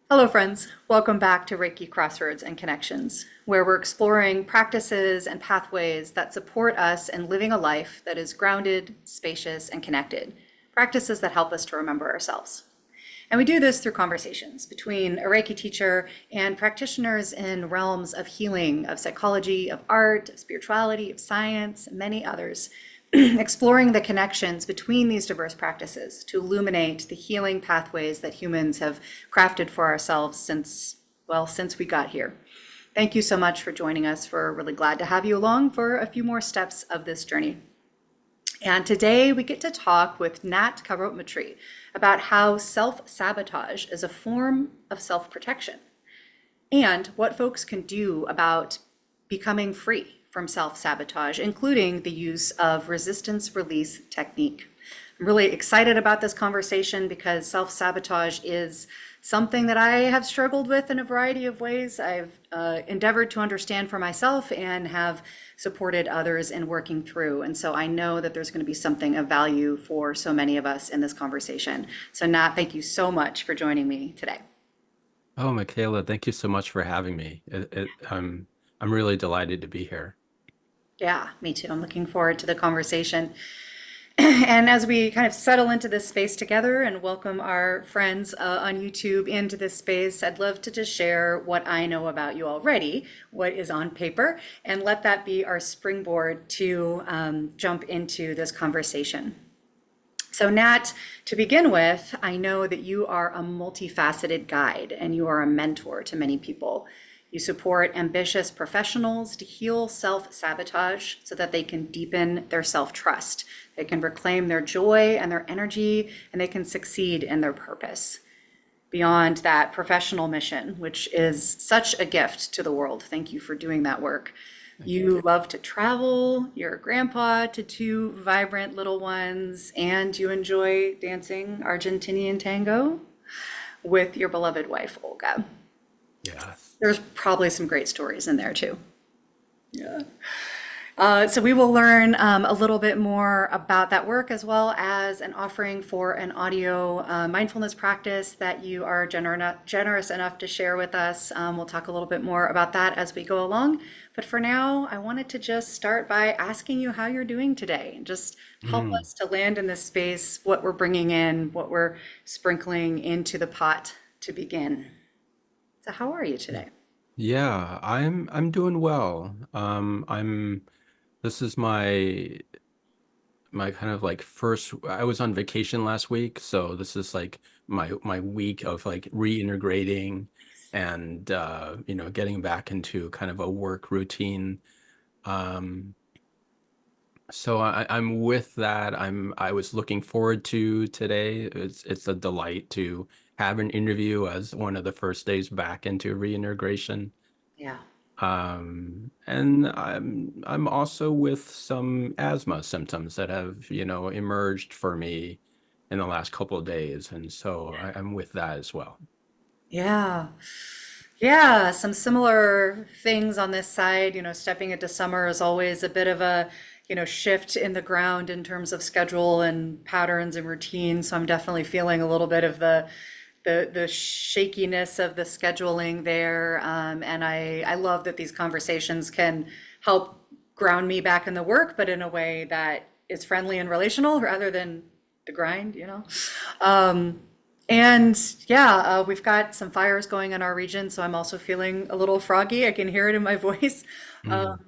Hello, friends. Welcome back to Reiki Crossroads and Connections, where we're exploring practices and pathways that support us in living a life that is grounded, spacious, and connected. Practices that help us to remember ourselves. And we do this through conversations between a Reiki teacher and practitioners in realms of healing, of psychology, of art, of spirituality, of science, and many others, exploring the connections between these diverse practices to illuminate the healing pathways that humans have crafted for ourselves since we got here. Thank you so much for joining us. We're really glad to have you along for a few more steps of this journey. And today we get to talk with Nat Couropmitree about how self-sabotage is a form of self-protection and what folks can do about becoming free from self-sabotage, including the use of resistance release technique. I'm really excited about this conversation because self-sabotage is something that I have struggled with in a variety of ways. I've endeavored to understand for myself and have supported others in working through. And so I know that there's going to be something of value for so many of us in this conversation. So Nat, thank you so much for joining me today. Oh, Michaela, thank you so much for having me. I'm really delighted to be here. Yeah, me too. I'm looking forward to the conversation. And as we kind of settle into this space together and welcome our friends on YouTube into this space, I'd love to just share what I know about you already, what is on paper, and let that be our springboard to jump into this conversation. So, Nat, to begin with, I know that you are a multifaceted guide and you are a mentor to many people. You support ambitious professionals to heal self-sabotage so that they can deepen their self-trust. They can reclaim their joy and their energy, and they can succeed in their purpose. Beyond that professional mission, which is such a gift to the world. Thank you for doing that work. Thank you. You love to travel, you're a grandpa to two vibrant little ones, and you enjoy dancing Argentinian tango with your beloved wife, Olga. Yes. There's probably some great stories in there too. Yeah. So we will learn a little bit more about that work as well as an offering for an audio mindfulness practice that you are generous enough to share with us. We'll talk a little bit more about that as we go along. But for now, I wanted to just start by asking you how you're doing today and just help Mm, us to land in this space, what we're bringing in, what we're sprinkling into the pot to begin. So how are you y- today? yeah, I'm doing well. This is my kind of like first. I was on vacation last week, so this is like my week of like reintegrating and getting back into kind of a work routine. Um, So I'm with that. I was looking forward to today. It's a delight to have an interview as one of the first days back into reintegration. Yeah. And I'm also with some asthma symptoms that have, emerged for me in the last couple of days, and so I'm with that as well. Yeah. Yeah, some similar things on this side. Stepping into summer is always a bit of a, shift in the ground in terms of schedule and patterns and routines. So I'm definitely feeling a little bit of the shakiness of the scheduling there. And I love that these conversations can help ground me back in the work, but in a way that is friendly and relational rather than the grind. And yeah, we've got some fires going in our region, so I'm also feeling a little froggy. I can hear it in my voice. Mm,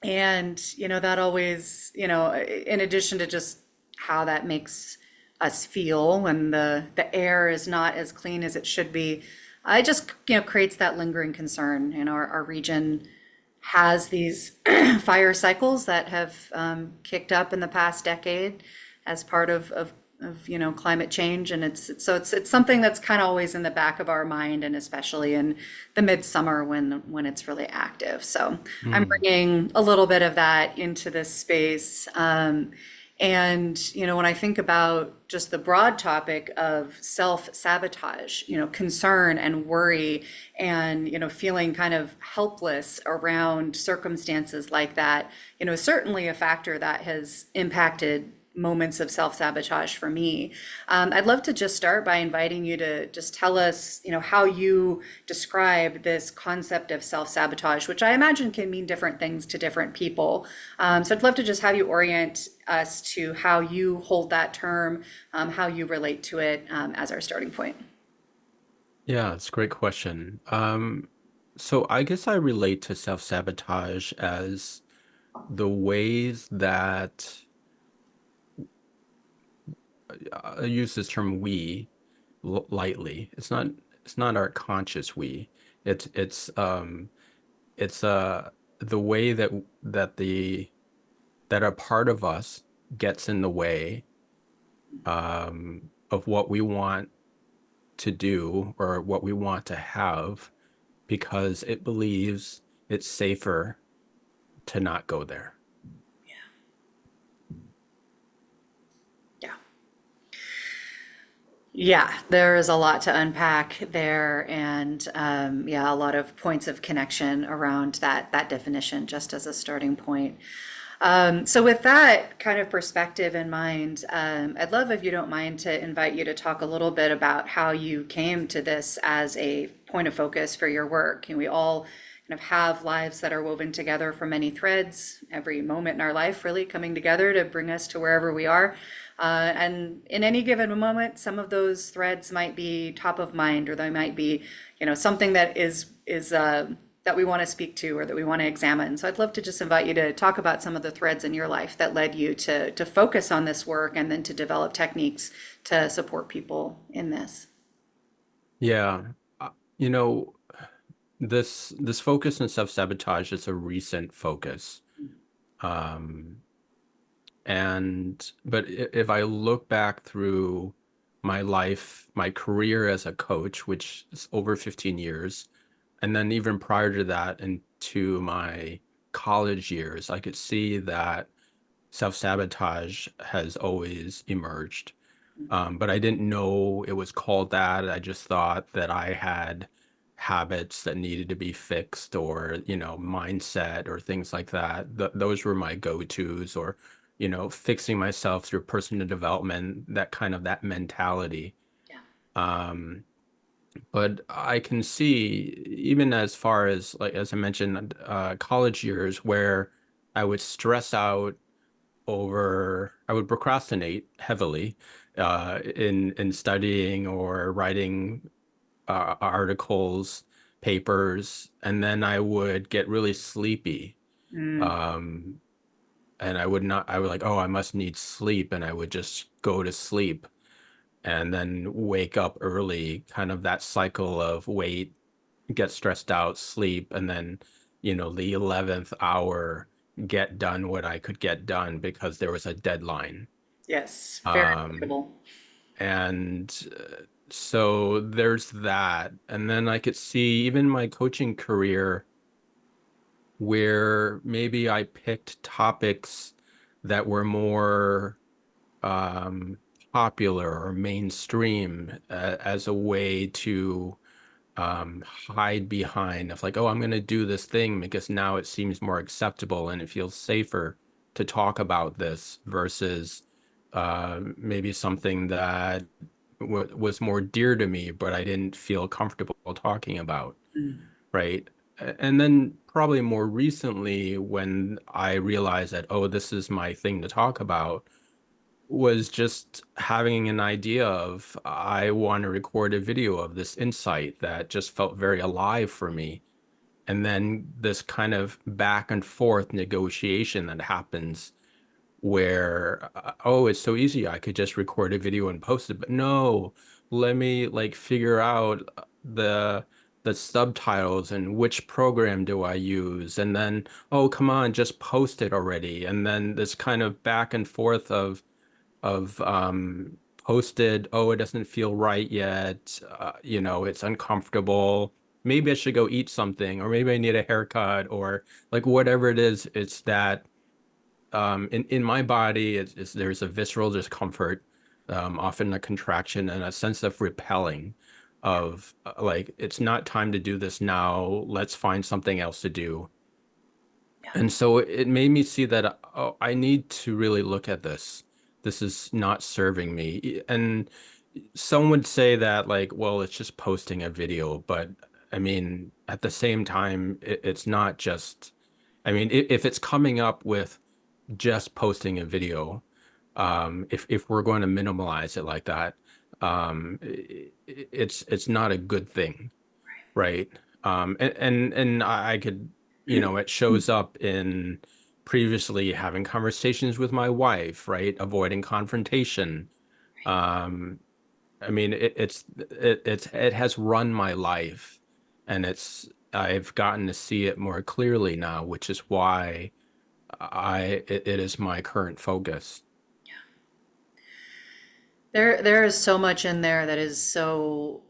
And, that always, in addition to just how that makes us feel when the air is not as clean as it should be, it just, creates that lingering concern. Our region has these fire cycles that have kicked up in the past decade as part of climate change, and it's something that's kind of always in the back of our mind, and especially in the midsummer when it's really active. So I'm mm, bringing a little bit of that into this space. And when I think about just the broad topic of self-sabotage, concern and worry and feeling kind of helpless around circumstances like that, certainly a factor that has impacted moments of self-sabotage for me. I'd love to just start by inviting you to just tell us, how you describe this concept of self-sabotage, which I imagine can mean different things to different people. So I'd love to just have you orient us to how you hold that term, how you relate to it, as our starting point. Yeah, it's a great question. So I guess I relate to self-sabotage as the ways that I use this term we lightly. It's not our conscious we. It's it's the way that a part of us gets in the way of what we want to do or what we want to have because it believes it's safer to not go there. Yeah. Yeah, there is a lot to unpack there, and yeah, a lot of points of connection around that definition, just as a starting point. So with that kind of perspective in mind, I'd love if you don't mind to invite you to talk a little bit about how you came to this as a point of focus for your work. And we all kind of have lives that are woven together from many threads, every moment in our life really coming together to bring us to wherever we are. And in any given moment, some of those threads might be top of mind, or they might be, something that is that we want to speak to or that we want to examine. So I'd love to just invite you to talk about some of the threads in your life that led you to focus on this work and then to develop techniques to support people in this. Yeah. Uh, You know, this focus on self-sabotage is a recent focus. Um, but if I look back through my life, my career as a coach, which is over 15 years, and then even prior to that into my college years, I could see that self-sabotage has always emerged. But I didn't know it was called that. I just thought that I had habits that needed to be fixed or, mindset or things like that. Those were my go-tos or, fixing myself through personal development, that mentality. Yeah. Um, but I can see even as far as like as I mentioned, college years where I would stress out I would procrastinate heavily in studying or writing articles, papers, and then I would get really sleepy. Mm, Um, and I would like, oh, I must need sleep, and I would just go to sleep and then wake up early, kind of that cycle of wait, get stressed out, sleep, and then, the 11th hour, get done what I could get done because there was a deadline. yes, very Um, applicable. and so there's that. And then I could see even my coaching career where maybe I picked topics that were more um, popular or mainstream as a way to hide behind of like, oh, I'm going to do this thing because now it seems more acceptable and it feels safer to talk about this versus maybe something that was more dear to me, but I didn't feel comfortable talking about, Mm, right? And then probably more recently, when I realized that, oh, this is my thing to talk about, was just having an idea of I want to record a video of this insight that just felt very alive for me. And then this kind of back and forth negotiation that happens where, oh, it's so easy. I could just record a video and post it. But no, let me like figure out the subtitles and which program do I use. And then, oh, come on, just post it already. And then this kind of back and forth of posted, oh, it doesn't feel right yet, it's uncomfortable. Maybe I should go eat something, or maybe I need a haircut, or like whatever it is, it's that in my body, there's a visceral discomfort, often a contraction and a sense of repelling of like, it's not time to do this now. Let's find something else to do. yeah. And so it made me see that, oh, I need to really look at this. this is not serving me. And some would say that like, well, it's just posting a video, but I mean, at the same time, it's not just, I mean, if it's coming up with just posting a video, if we're going to minimalize it like that, it's not a good thing, right? And I could, it shows up in previously having conversations with my wife, right? Avoiding confrontation. Um, I mean, it has run my life, and I've gotten to see it more clearly now, which is why it is my current focus. There is so much in there that is so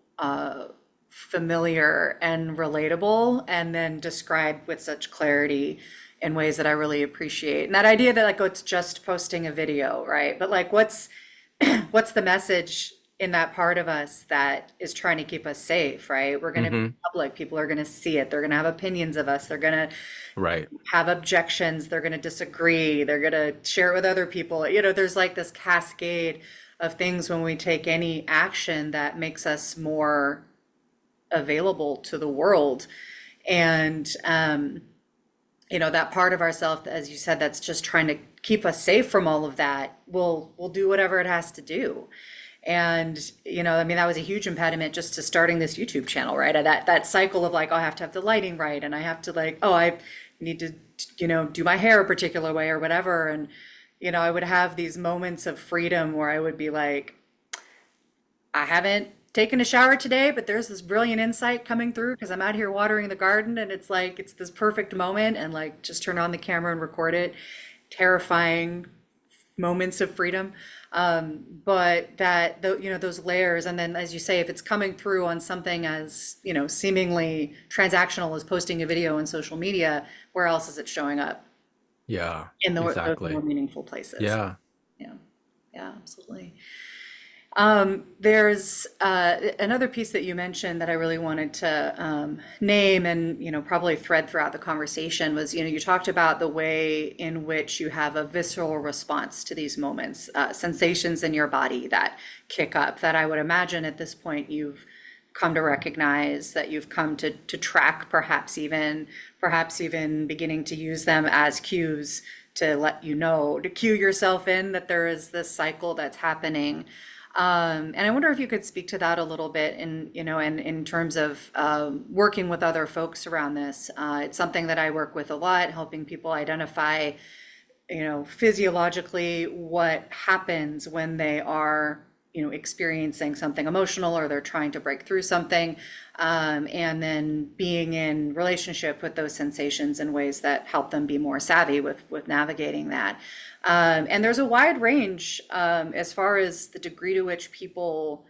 familiar and relatable, and then described with such clarity in ways that I really appreciate. And that idea that like, oh, it's just posting a video, right? But like, what's the message in that part of us that is trying to keep us safe, right? We're going to be Hmm. public. People are going to see it. They're going to have opinions of us. They're going to Right. have objections. They're going to disagree. They're going to share it with other people. There's like this cascade of things when we take any action that makes us more available to the world. And, that part of ourself, as you said, that's just trying to keep us safe from all of that, will do whatever it has to do. And, I mean, that was a huge impediment just to starting this YouTube channel, right? That cycle of like, oh, I have to have the lighting right, and I have to like, oh, I need to, do my hair a particular way or whatever. And, I would have these moments of freedom where I would be like, I haven't taken a shower today, but there's this brilliant insight coming through because I'm out here watering the garden, and it's like it's this perfect moment, and like just turn on the camera and record it. Terrifying moments of freedom. But those layers, and then as you say, if it's coming through on something as, seemingly transactional as posting a video on social media, where else is it showing up? Yeah, In those more exactly. meaningful places. Yeah. Yeah, yeah, absolutely. There's another piece that you mentioned that I really wanted to name and probably thread throughout the conversation was you talked about the way in which you have a visceral response to these moments, sensations in your body that kick up. That I would imagine at this point you've come to recognize, that you've come to track, perhaps even beginning to use them as cues to let you know, to cue yourself in that there is this cycle that's happening. And I wonder if you could speak to that a little bit and in terms of working with other folks around this. It's something that I work with a lot, helping people identify, physiologically what happens when they are, experiencing something emotional or they're trying to break through something, and then being in relationship with those sensations in ways that help them be more savvy with navigating that. And there's a wide range as far as the degree to which people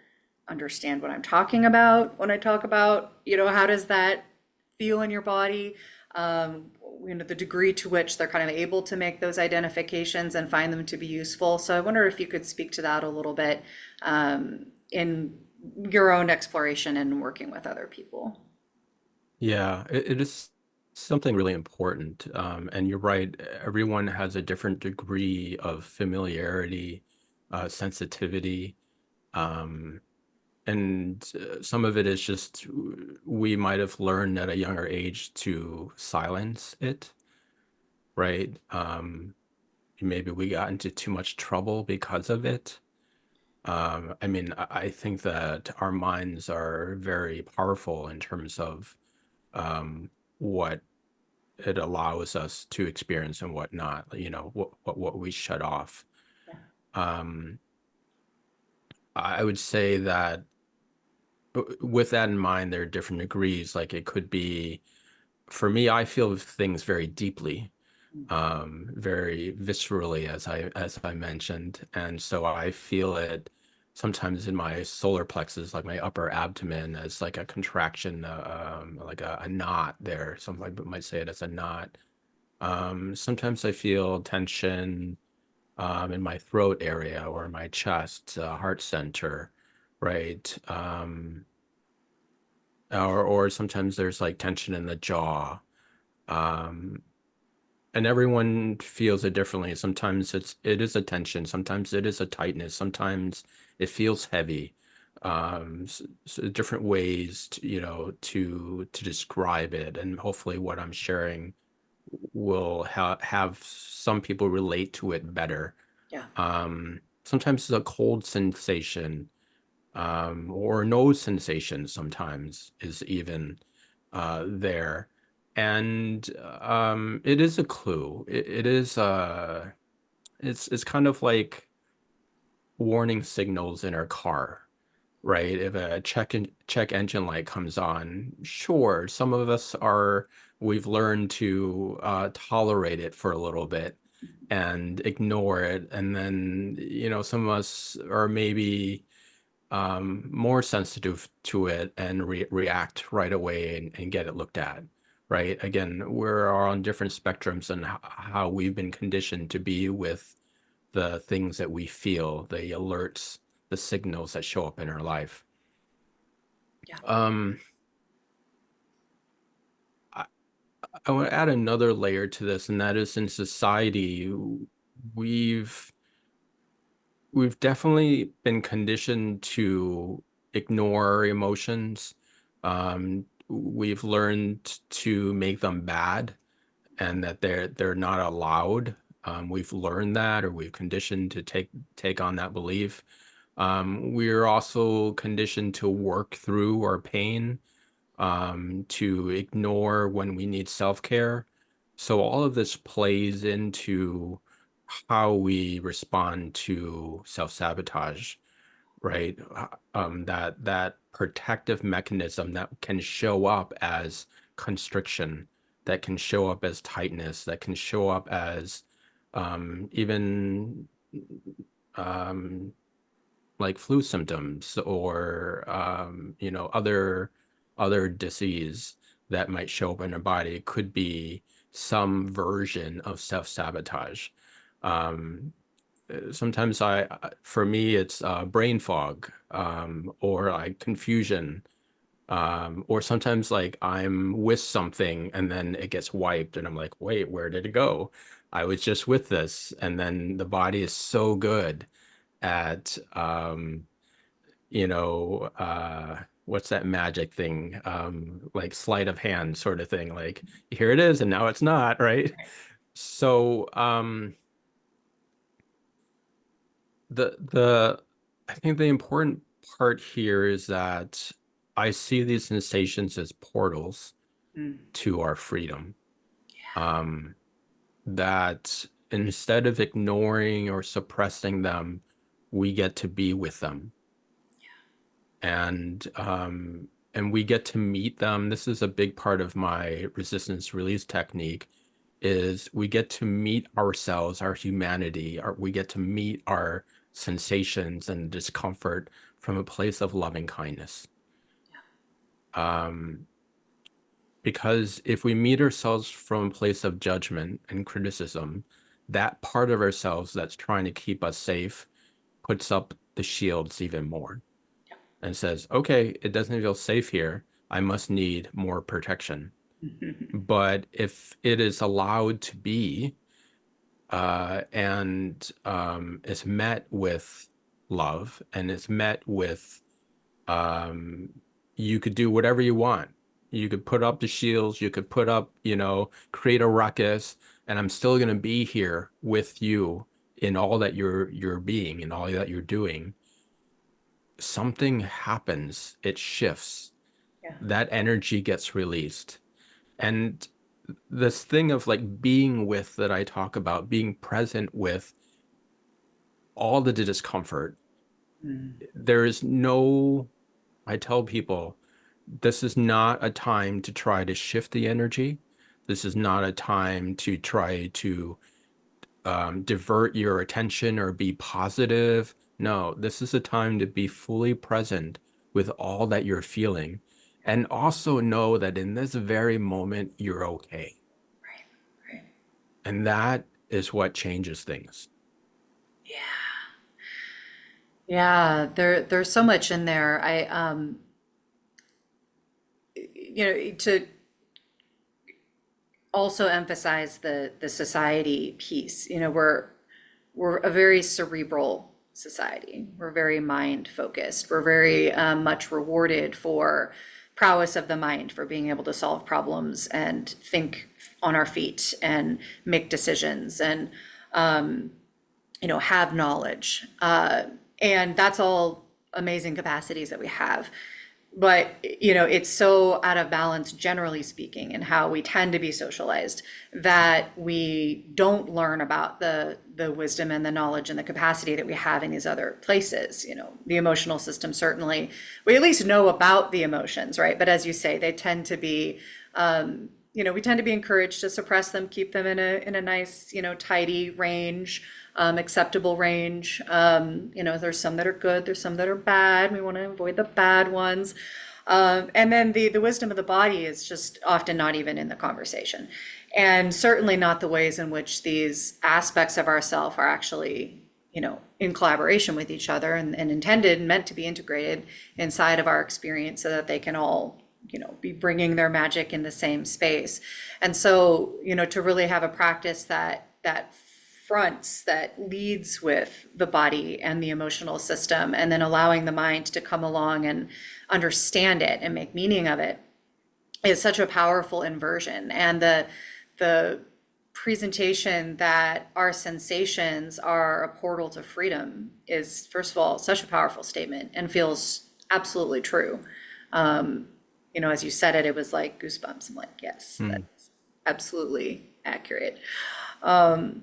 understand what I'm talking about when I talk about, how does that feel in your body? The degree to which they're kind of able to make those identifications and find them to be useful. So I wonder if you could speak to that a little bit in your own exploration and working with other people. Yeah, it is something really important. And you're right, everyone has a different degree of familiarity, sensitivity. Um, and some of it is just we might have learned at a younger age to silence it, right? Maybe we got into too much trouble because of it. I mean, I think that our minds are very powerful in terms of what it allows us to experience and whatnot, what we shut off. Um, I would say that with that in mind, there are different degrees. Like it could be, for me, I feel things very deeply, very viscerally, as I mentioned, and so I feel it sometimes in my solar plexus, like my upper abdomen, as like a contraction, like a knot there. Some might say it as a knot. Sometimes I feel tension in my throat area or my chest, heart center, right? Or sometimes there's like tension in the jaw. Um, and everyone feels it differently. Sometimes it is a tension, sometimes it is a tightness, sometimes it feels heavy. Different ways to, to describe it, and hopefully what I'm sharing will have some people relate to it better. Yeah. Sometimes it's a cold sensation, or no sensation sometimes is even there. And it is a clue. It is it's kind of like warning signals in our car, right? If a check engine light comes on, sure, some of us are we've learned to tolerate it for a little bit and ignore it, and then some of us are maybe more sensitive to it and react right away and get it looked at, right? Again, we're on different spectrums and how we've been conditioned to be with the things that we feel, the alerts, the signals that show up in our life. Yeah. Um, I, I want to add another layer to this, and that is in society, we've we've definitely been conditioned to ignore our emotions. We've learned to make them bad and that they're not allowed. We've learned that, or we've conditioned to take on that belief. We're also conditioned to work through our pain, to ignore when we need self-care. So all of this plays into how we respond to self-sabotage, right? That protective mechanism that can show up as constriction, that can show up as tightness, that can show up as even um, like flu symptoms, or other disease that might show up in our body. It could be some version of self-sabotage. Um, Sometimes for me, it's brain fog, or like confusion, or sometimes like I'm with something and then it gets wiped and I'm like, wait, where did it go? I was just with this. And then the body is so good at what's that magic thing? Like sleight of hand sort of thing. Like, here it is and now it's not, right? So the I think the important part here is that I see these sensations as portals Mm. to our freedom. Um, that instead of ignoring or suppressing them, we get to be with them. And we get to meet them. This is a big part of my resistance release technique, is we get to meet ourselves, our humanity, we get to meet our sensations and discomfort from a place of loving kindness. Um, because if we meet ourselves from a place of judgment and criticism, that part of ourselves that's trying to keep us safe puts up the shields even more and says, okay, it doesn't feel safe here. I must need more protection. But if it is allowed to be, and is met with love, and is met with, um, you could do whatever you want. You could put up the shields, you could put up, create a ruckus, and I'm still going to be here with you in all that you're being, in all that you're doing. Something happens, it shifts, Yeah. that energy gets released. And this thing of like being with that I talk about, being present with all the discomfort, Mm. there is no, I tell people, this is not a time to try to shift the energy. This is not a time to try to divert your attention or be positive. No, this is a time to be fully present with all that you're feeling. And also know that in this very moment, you're okay. Right. Right. And that is what changes things. Yeah. Yeah. There's so much in there. To also emphasize the society piece. You know, we're a very cerebral society. We're very mind focused. We're very much rewarded for prowess of the mind, for being able to solve problems and think on our feet and make decisions and have knowledge. And that's all amazing capacities that we have. But, it's so out of balance, generally speaking, in how we tend to be socialized that we don't learn about the wisdom and the knowledge and the capacity that we have in these other places. The emotional system, certainly, we at least know about the emotions, right? But as you say, they tend to be, we tend to be encouraged to suppress them, keep them in a nice, tidy range, acceptable range. There's some that are good, there's some that are bad. We want to avoid the bad ones. And then the wisdom of the body is just often not even in the conversation. And certainly not the ways in which these aspects of ourself are actually, in collaboration with each other and intended and meant to be integrated inside of our experience so that they can all be bringing their magic in the same space. And so, to really have a practice that fronts, that leads with the body and the emotional system, and then allowing the mind to come along and understand it and make meaning of it, is such a powerful inversion. And the presentation that our sensations are a portal to freedom is, first of all, such a powerful statement and feels absolutely true. As you said it, it was like goosebumps. I'm like, yes, that's absolutely accurate. And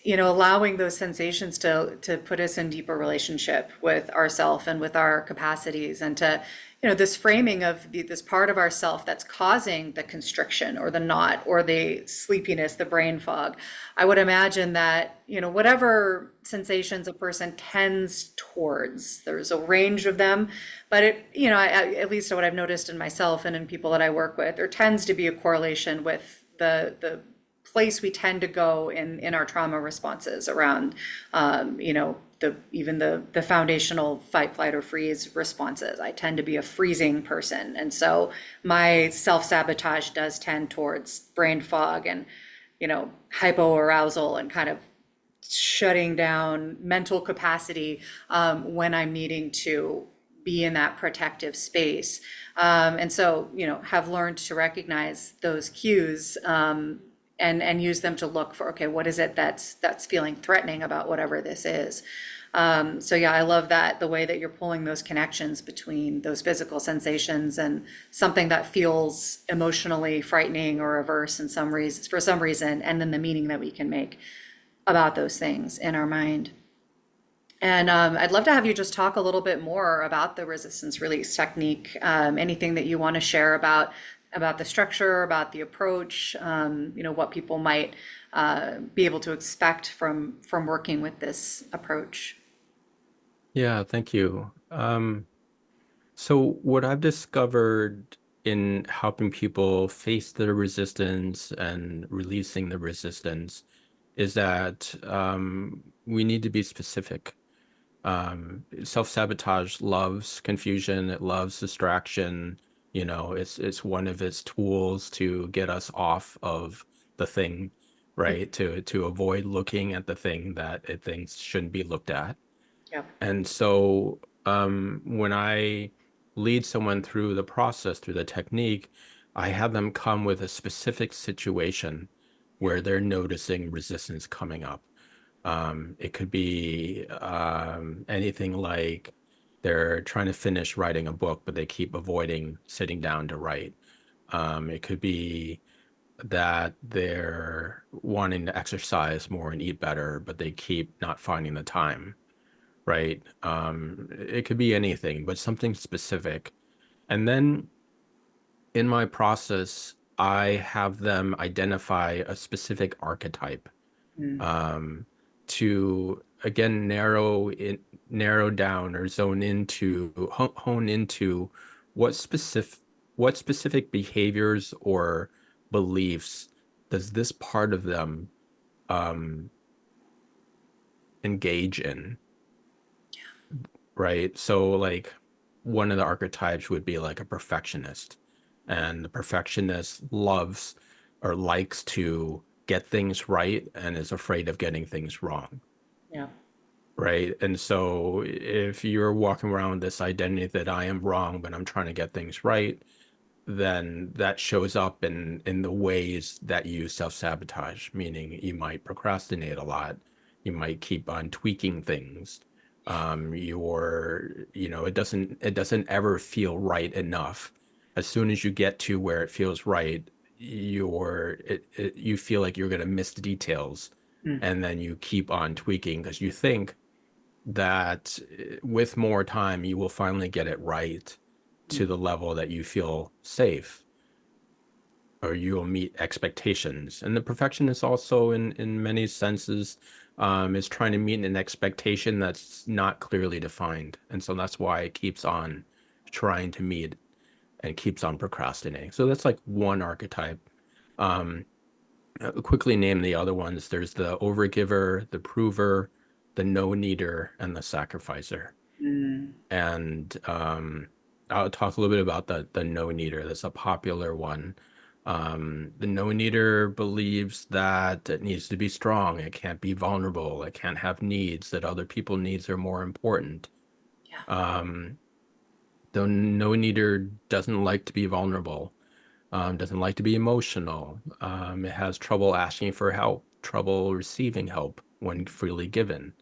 allowing those sensations to put us in deeper relationship with ourself and with our capacities, and to this framing of this part of ourself that's causing the constriction or the knot or the sleepiness, the brain fog. I would imagine that whatever sensations a person tends towards, there's a range of them, but at least what I've noticed in myself and in people that I work with, there tends to be a correlation with the place we tend to go in our trauma responses around, even the foundational fight, flight, or freeze responses. I tend to be a freezing person. And so my self-sabotage does tend towards brain fog and, hypoarousal and kind of shutting down mental capacity when I'm needing to be in that protective space. And so, have learned to recognize those cues and use them to look for, okay, what is it that's feeling threatening about whatever this is. So yeah, I love that, the way that you're pulling those connections between those physical sensations and something that feels emotionally frightening or averse in some reason, for some reason, and then the meaning that we can make about those things in our mind. And I'd love to have you just talk a little bit more about the resistance release technique, anything that you want to share about the structure, about the approach, what people might be able to expect from working with this approach. Yeah, thank you. So what I've discovered in helping people face the resistance and releasing the resistance is that we need to be specific. Self-sabotage loves confusion, it loves distraction. It's one of its tools to get us off of the thing, right? To avoid looking at the thing that it thinks shouldn't be looked at. Yeah. And so when I lead someone through the process, through the technique, I have them come with a specific situation where they're noticing resistance coming up. It could be anything like they're trying to finish writing a book, but they keep avoiding sitting down to write. It could be that they're wanting to exercise more and eat better, but they keep not finding the time, right? It could be anything, but something specific. And then in my process, I have them identify a specific archetype um, to again narrow down or zone into hone into what specific behaviors or beliefs does this part of them um, engage in, right? So like one of the archetypes would be like a perfectionist, and the perfectionist loves or likes to get things right and is afraid of getting things wrong. Yeah. Right. And so if you're walking around with this identity that I am wrong, but I'm trying to get things right, then that shows up in the ways that you self-sabotage, meaning you might procrastinate a lot. You might keep on tweaking things. It doesn't ever feel right enough. As soon as you get to where it feels right, you feel like you're going to miss the details, Mm. and then you keep on tweaking because you think that with more time, you will finally get it right to Mm. the level that you feel safe, or you'll meet expectations. And the perfectionist also, in many senses, is trying to meet an expectation that's not clearly defined. And so that's why it keeps on trying to meet and keeps on procrastinating. So that's like one archetype. Um, Quickly name the other ones. There's the overgiver, the prover, the no-needer, and the sacrificer. Mm. And I'll talk a little bit about the no-needer. That's a popular one. The no-needer believes that it needs to be strong. It can't be vulnerable. It can't have needs, that other people's needs are more important. Yeah. Um, the no-needer doesn't like to be vulnerable, doesn't like to be emotional. It has trouble asking for help, trouble receiving help when freely given.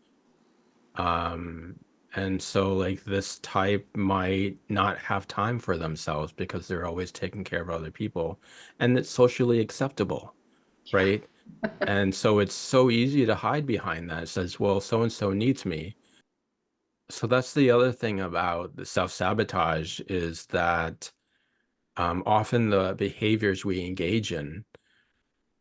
Um, and so like this type might not have time for themselves because they're always taking care of other people, and it's socially acceptable, right? And so it's so easy to hide behind that. It says, well, so and so needs me. So that's the other thing about the self-sabotage, is that often the behaviors we engage in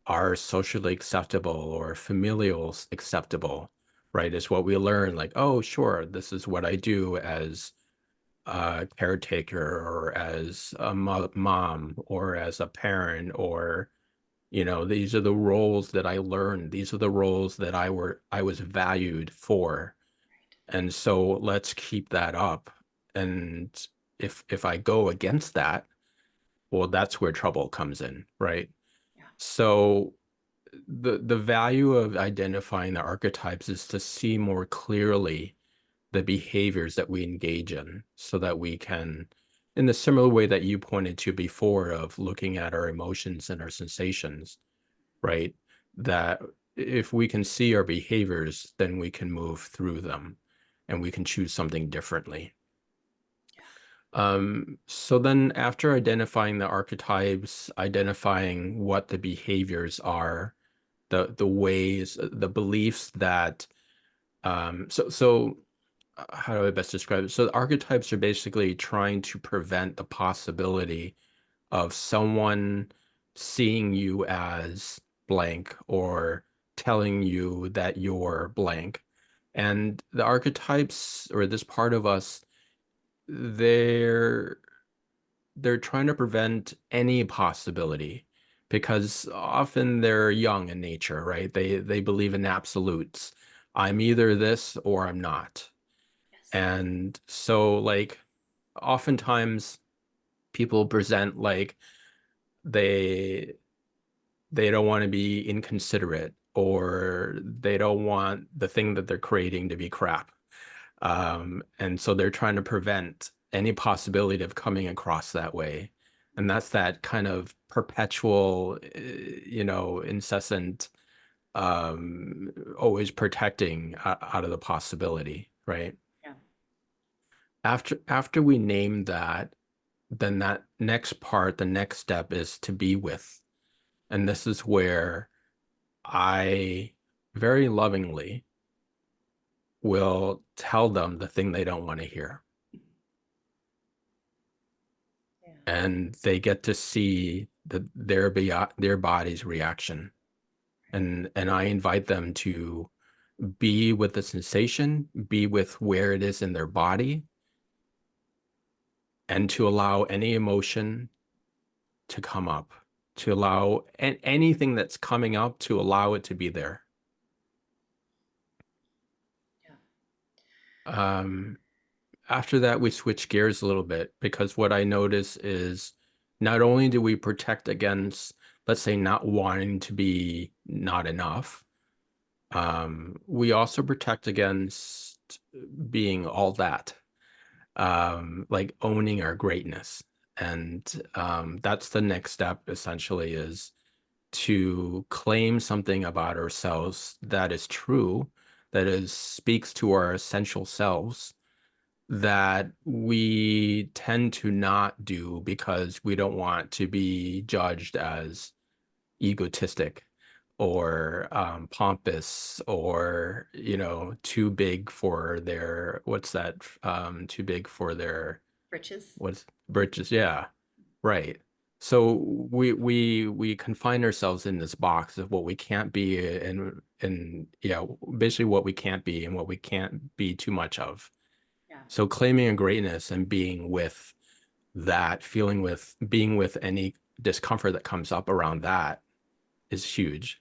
are socially acceptable or familial acceptable, right? Is what we learn, like, oh, sure, this is what I do as a caretaker, or as a mom, or as a parent, or these are the roles that I learned. These are the roles that I was valued for. And so let's keep that up. And if I go against that, well, that's where trouble comes in, right? Yeah. So the value of identifying the archetypes is to see more clearly the behaviors that we engage in, so that we can, in the similar way that you pointed to before, of looking at our emotions and our sensations, right? That if we can see our behaviors, then we can move through them and we can choose something differently. So then after identifying the archetypes, identifying what the behaviors are, the ways, the beliefs that how do I best describe it? So the archetypes are basically trying to prevent the possibility of someone seeing you as blank, or telling you that you're blank. And the archetypes, or this part of us, they're they're trying to prevent any possibility, because often they're young in nature, right? They believe in absolutes. I'm either this or I'm not. Yes. And so like oftentimes people present like they they don't want to be inconsiderate, or they don't want the thing that they're creating to be crap. And so they're trying to prevent any possibility of coming across that way. And that's that kind of perpetual, incessant, always protecting out of the possibility, right? Yeah. After we name that, then that next part, the next step is to be with. And this is where I very lovingly will tell them the thing they don't want to hear. Yeah. And they get to see their body's reaction. And I invite them to be with the sensation, be with where it is in their body, and to allow any emotion to come up, to allow anything that's coming up, to allow it to be there. Yeah. Um, After that, we switch gears a little bit, because what I notice is not only do we protect against let's say, not wanting to be not enough. We also protect against being all that, like owning our greatness. And that's the next step, essentially, is to claim something about ourselves that is true, that is speaks to our essential selves, that we tend to not do because we don't want to be judged as egotistic or pompous, or too big for their, what's that, too big for their, Riches. what's britches, yeah, right. So we confine ourselves in this box of what we can't be, and yeah, basically what we can't be and what we can't be too much of. Yeah. So claiming a greatness and being with that, being with any discomfort that comes up around that is huge.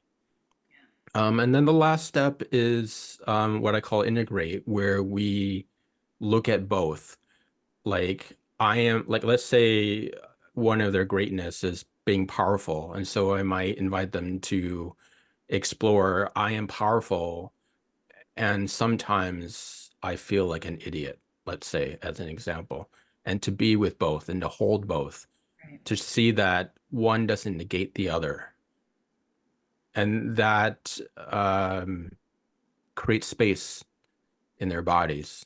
And then the last step is what I call integrate, where we look at both. Like, let's say one of their greatness is being powerful. And so I might invite them to explore, I am powerful, and sometimes I feel like an idiot, let's say, as an example, and to be with both and to hold both, Right. to see that one doesn't negate the other. And that creates space in their bodies,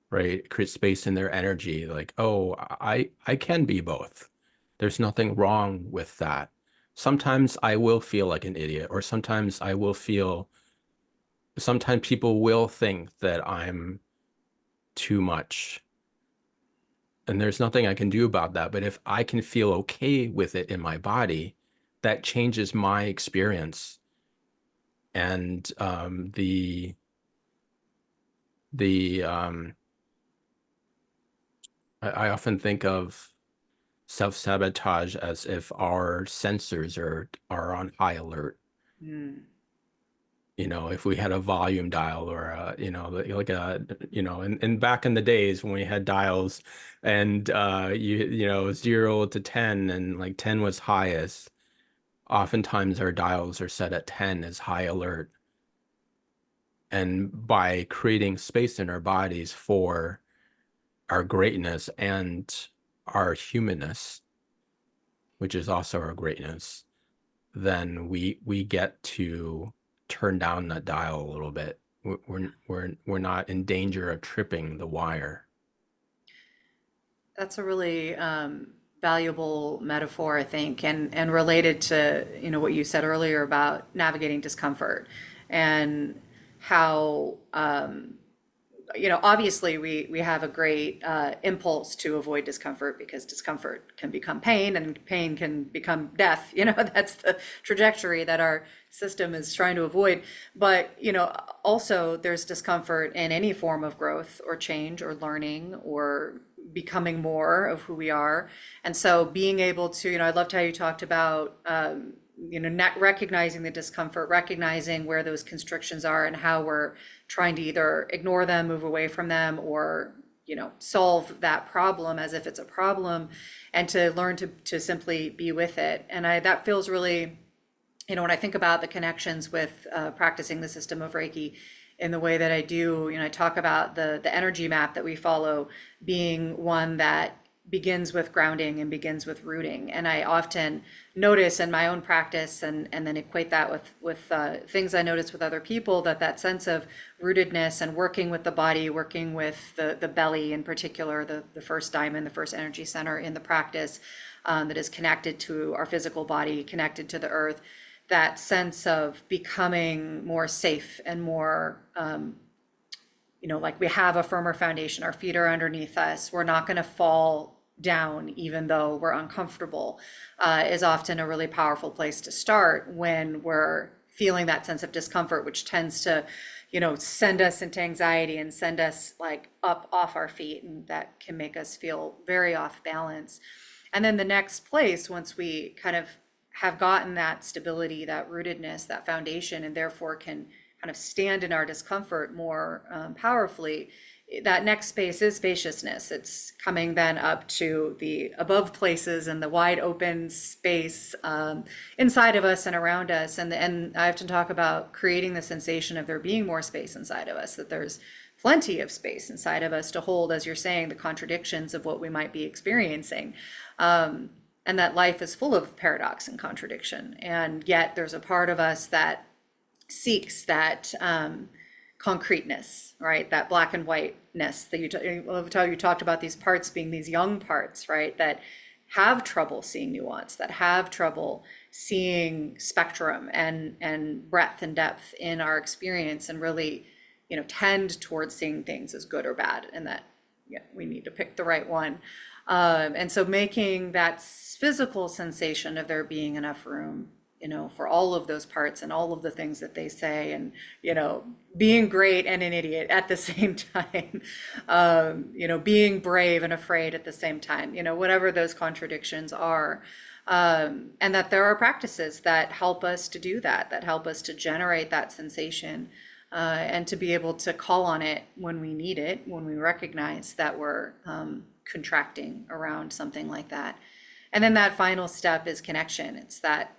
right? Create space in their energy. Like, oh, I can be both. There's nothing wrong with that. Sometimes I will feel like an idiot, or sometimes people will think that I'm too much. And there's nothing I can do about that. But if I can feel okay with it in my body, that changes my experience. And the I often think of self-sabotage as if our sensors are on high alert. Mm. If we had a volume dial, or like and back in the days when we had dials, and 0 to 10, and like 10 was highest, oftentimes our dials are set at 10 as high alert. And by creating space in our bodies for our greatness and our humanness, which is also our greatness, then we get to turn down that dial a little bit. We're not in danger of tripping the wire. That's a really valuable metaphor, I think, and related to, what you said earlier about navigating discomfort and how, obviously we have a great impulse to avoid discomfort because discomfort can become pain and pain can become death. That's the trajectory that our system is trying to avoid. But, also there's discomfort in any form of growth or change or learning or becoming more of who we are. And so being able to, I loved how you talked about, not recognizing the discomfort, recognizing where those constrictions are and how we're trying to either ignore them, move away from them, or, solve that problem as if it's a problem, and to learn to simply be with it. And that feels really, when I think about the connections with practicing the system of Reiki in the way that I do, I talk about the energy map that we follow being one that begins with grounding and begins with rooting. And I often notice in my own practice, and then equate that with things I notice with other people, that sense of rootedness and working with the body, working with the belly in particular, the first diamond, the first energy center in the practice, that is connected to our physical body, connected to the earth. That sense of becoming more safe and more, like we have a firmer foundation, our feet are underneath us, we're not going to fall down even though we're uncomfortable, is often a really powerful place to start when we're feeling that sense of discomfort, which tends to, send us into anxiety and send us like up off our feet, and that can make us feel very off balance. And then the next place, once we kind of have gotten that stability, that rootedness, that foundation, and therefore can kind of stand in our discomfort more powerfully, that next space is spaciousness. It's coming then up to the above places and the wide open space inside of us and around us. And I often talk about creating the sensation of there being more space inside of us, that there's plenty of space inside of us to hold, as you're saying, the contradictions of what we might be experiencing. And that life is full of paradox and contradiction. And yet there's a part of us that seeks that concreteness, right? That black and whiteness that you talked about, these parts being these young parts, right? That have trouble seeing nuance, that have trouble seeing spectrum and breadth and depth in our experience, and really, tend towards seeing things as good or bad, and that we need to pick the right one. And so making that physical sensation of there being enough room, for all of those parts and all of the things that they say, and, being great and an idiot at the same time, being brave and afraid at the same time, whatever those contradictions are. And that there are practices that help us to do that, that help us to generate that sensation, and to be able to call on it when we need it, when we recognize that we're contracting around something like that. And then that final step is connection. It's that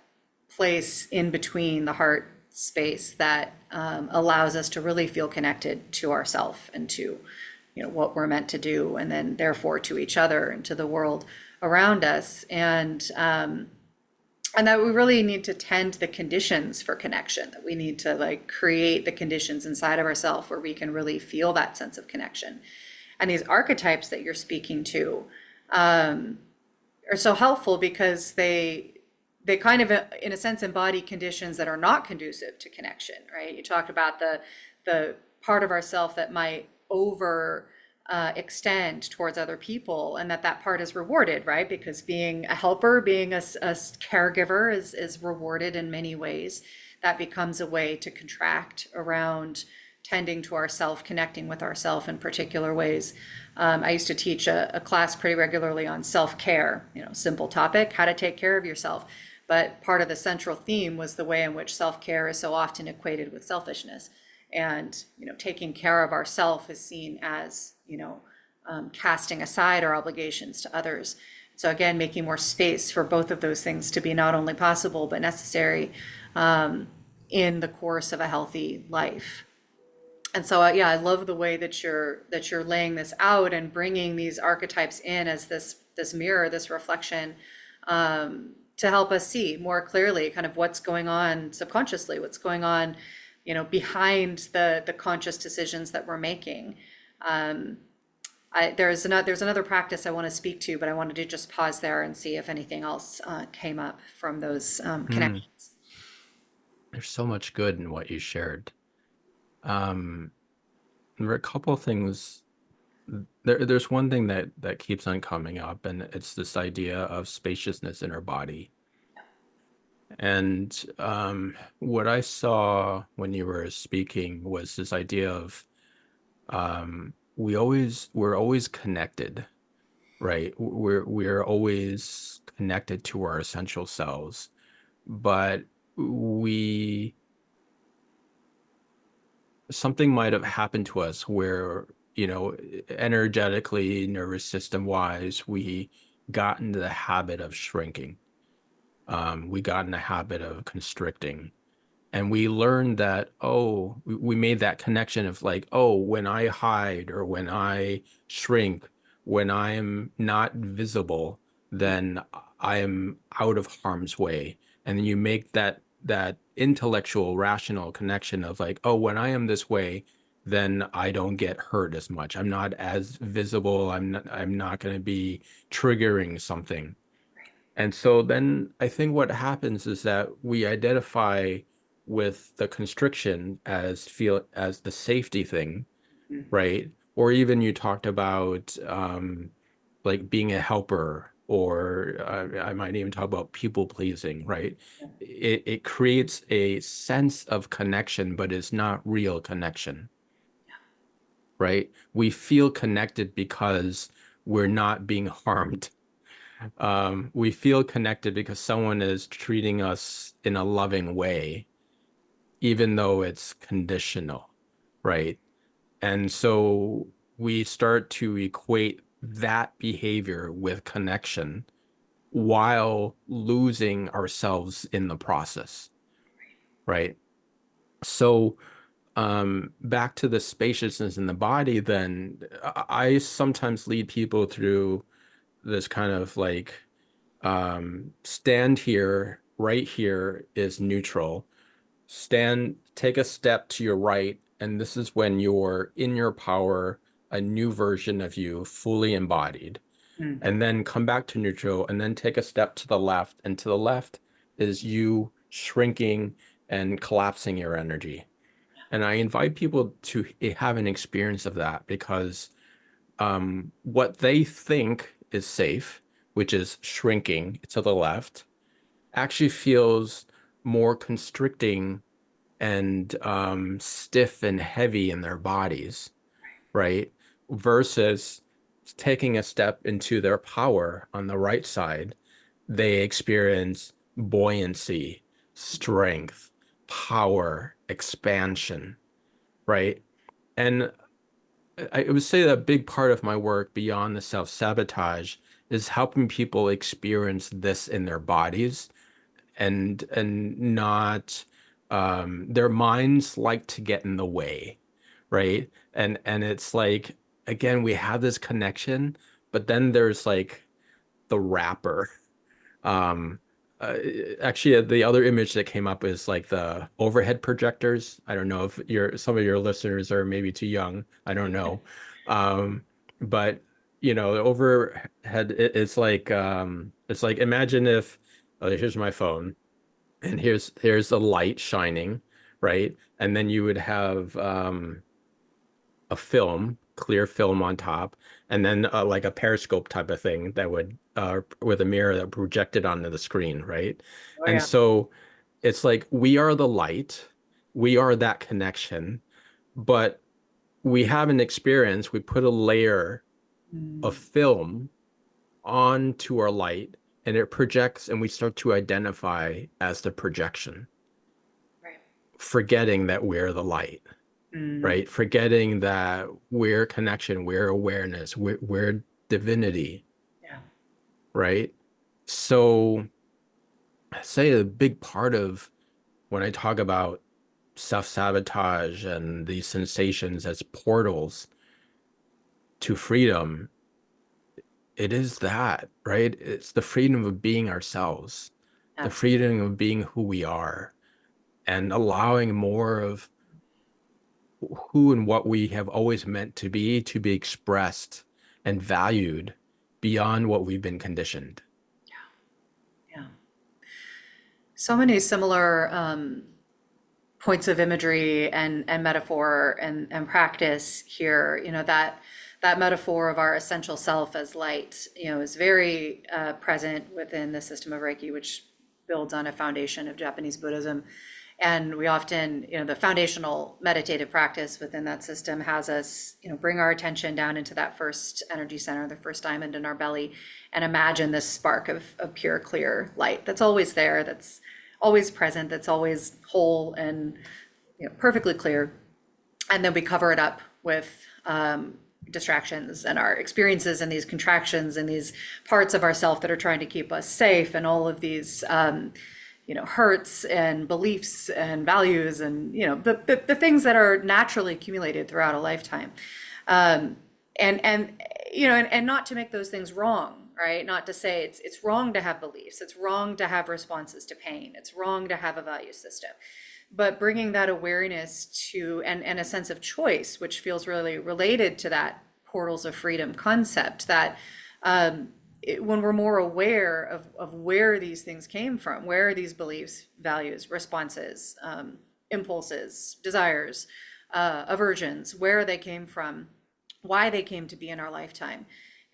place in between the heart space that allows us to really feel connected to ourself and to what we're meant to do, and then therefore to each other and to the world around us. And that we really need to tend the conditions for connection, that we need to create the conditions inside of ourselves where we can really feel that sense of connection. And these archetypes that you're speaking to are so helpful, because they kind of, in a sense, embody conditions that are not conducive to connection, right? You talked about the part of ourself that might extend towards other people, and that part is rewarded, right? Because being a helper, being a caregiver is rewarded in many ways. That becomes a way to contract around tending to ourself, connecting with ourself in particular ways. I used to teach a class pretty regularly on self-care, simple topic, how to take care of yourself. But part of the central theme was the way in which self-care is so often equated with selfishness. And, taking care of ourselves is seen as, casting aside our obligations to others. So again, making more space for both of those things to be not only possible, but necessary in the course of a healthy life. And so, I love the way that you're laying this out and bringing these archetypes in as this mirror, this reflection, to help us see more clearly kind of what's going on subconsciously, what's going on, behind the conscious decisions that we're making. There's another practice I want to speak to, but I wanted to just pause there and see if anything else came up from those connections. There's so much good in what you shared. There are a couple of things. There's one thing that keeps on coming up, and it's this idea of spaciousness in our body. And what I saw when you were speaking was this idea of we're always connected, right? We're always connected to our essential selves, but something might have happened to us where, energetically, nervous system wise, we got into the habit of shrinking. We got in the habit of constricting. And we learned that, we made that connection of when I hide or when I shrink, when I am not visible, then I am out of harm's way. And then you make that intellectual, rational connection of when I am this way, then I don't get hurt as much. I'm not as visible. I'm not going to be triggering something. And so then I think what happens is that we identify with the constriction as the safety thing, right? Or even you talked about being a helper, or I might even talk about people pleasing, right? It creates a sense of connection, but it's not real connection, right? We feel connected because we're not being harmed. We feel connected because someone is treating us in a loving way, even though it's conditional, right? And so we start to equate that behavior with connection while losing ourselves in the process, right? So, back to the spaciousness in the body, then I sometimes lead people through this kind of like, stand here, right here is neutral. Take a step to your right, and this is when you're in your power, a new version of you, fully embodied. Mm. And then come back to neutral, and then take a step to the left. And to the left is you shrinking and collapsing your energy. And I invite people to have an experience of that because what they think is safe, which is shrinking to the left, actually feels more constricting and stiff and heavy in their bodies, right? Versus taking a step into their power on the right side, they experience buoyancy, strength, power, expansion, right? And I would say that a big part of my work beyond the self-sabotage is helping people experience this in their bodies and not their minds like to get in the way, right? And it's like again we have this connection, but then there's like the wrapper. um uh, Actually, the other image that came up is like the overhead projectors. I don't know if some of your listeners are maybe too young. I don't know. um but the overhead, it's like, imagine if, here's my phone, and here's a light shining, right? And then you would have a film, clear film on top, and then like a periscope type of thing that would with a mirror that projected onto the screen, right? Oh, And yeah. so it's like we are the light, we are that connection, but we have an experience, we put a layer of Mm. film onto our light, and it projects, and we start to identify as the projection, Right. forgetting that we're the light, Mm. right? Forgetting that we're connection, we're awareness, we're divinity, Yeah. right? So I say a big part of when I talk about self-sabotage and these sensations as portals to freedom, it is that, right? It's the freedom of being ourselves, the Absolutely. freedom of being who we are, and allowing more of who and what we have always meant to be expressed and valued beyond what we've been conditioned. Yeah. So many similar points of imagery and metaphor and practice here. That metaphor of our essential self as light, is very present within the system of Reiki, which builds on a foundation of Japanese Buddhism. And we often, the foundational meditative practice within that system has us, bring our attention down into that first energy center, the first diamond in our belly, and imagine this spark of pure, clear light that's always there, that's always present, that's always whole and perfectly clear. And then we cover it up with distractions and our experiences and these contractions and these parts of ourself that are trying to keep us safe and all of these hurts and beliefs and values and the things that are naturally accumulated throughout a lifetime. And not to make those things wrong, right? Not to say it's wrong to have beliefs, it's wrong to have responses to pain, it's wrong to have a value system, but bringing that awareness to and a sense of choice, which feels really related to that portals of freedom concept, that when we're more aware of where these things came from, where these beliefs, values, responses, impulses, desires, aversions, where they came from, why they came to be in our lifetime,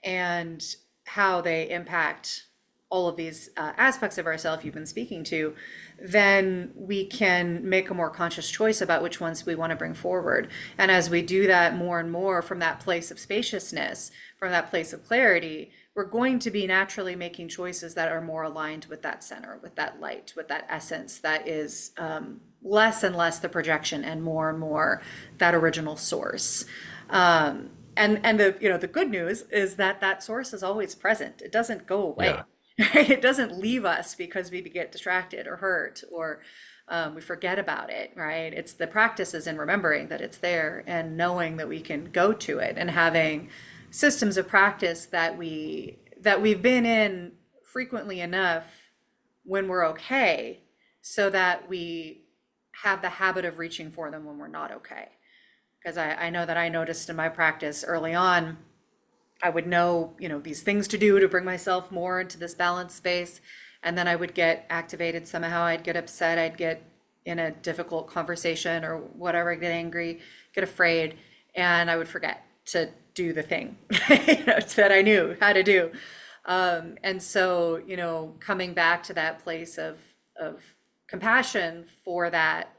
and how they impact all of these aspects of ourself you've been speaking to, then we can make a more conscious choice about which ones we want to bring forward. And as we do that more and more from that place of spaciousness, from that place of clarity, we're going to be naturally making choices that are more aligned with that center, with that light, with that essence that is less and less the projection and more that original source. And the, the good news is that that source is always present. It doesn't go away, Yeah. right? It doesn't leave us because we get distracted or hurt or we forget about it, right? It's the practices in remembering that it's there and knowing that we can go to it and having systems of practice that we've been in frequently enough when we're okay, so that we have the habit of reaching for them when we're not okay. Because I know that I noticed in my practice early on, I would know, these things to do to bring myself more into this balanced space. And then I would get activated somehow. I'd get upset. I'd get in a difficult conversation or whatever. I'd get angry, get afraid, and I would forget to do the thing, that I knew how to do. And so, coming back to that place of compassion for that,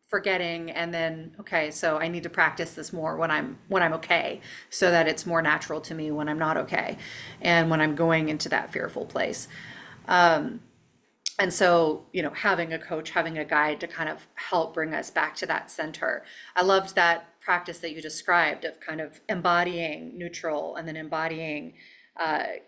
forgetting, and then, okay, so I need to practice this more when I'm okay, so that it's more natural to me when I'm not okay, and when I'm going into that fearful place. And so, having a coach, having a guide to kind of help bring us back to that center. I loved that practice that you described of kind of embodying neutral and then embodying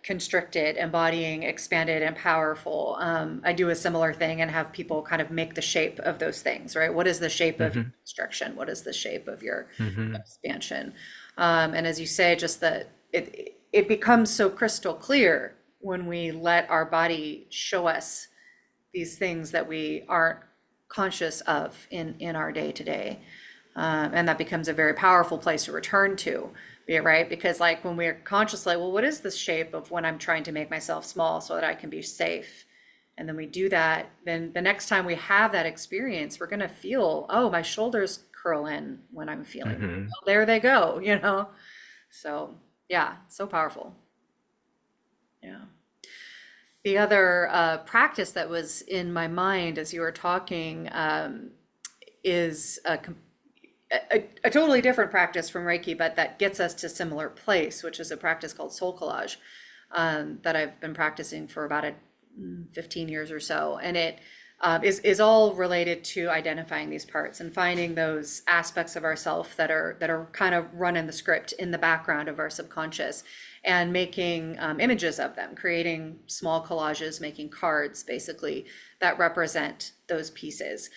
constricted, embodying expanded and powerful. I do a similar thing and have people kind of make the shape of those things, right? What is the shape of your Hmm. constriction? What is the shape of your Hmm. expansion? And as you say, just that it becomes so crystal clear when we let our body show us these things that we aren't conscious of in our day to day. And that becomes a very powerful place to return to, right? Because like when we're conscious, like, well, what is the shape of when I'm trying to make myself small so that I can be safe? And then we do that, then the next time we have that experience, we're gonna feel, oh, my shoulders curl in when I'm feeling, Hmm. oh, there they go. So yeah, so powerful. Yeah. The other practice that was in my mind as you were talking is a totally different practice from Reiki, but that gets us to similar place, which is a practice called soul collage that I've been practicing for about 15 years or so. And it is all related to identifying these parts and finding those aspects of ourself that are kind of running the script in the background of our subconscious, and making images of them, creating small collages, making cards basically that represent those pieces,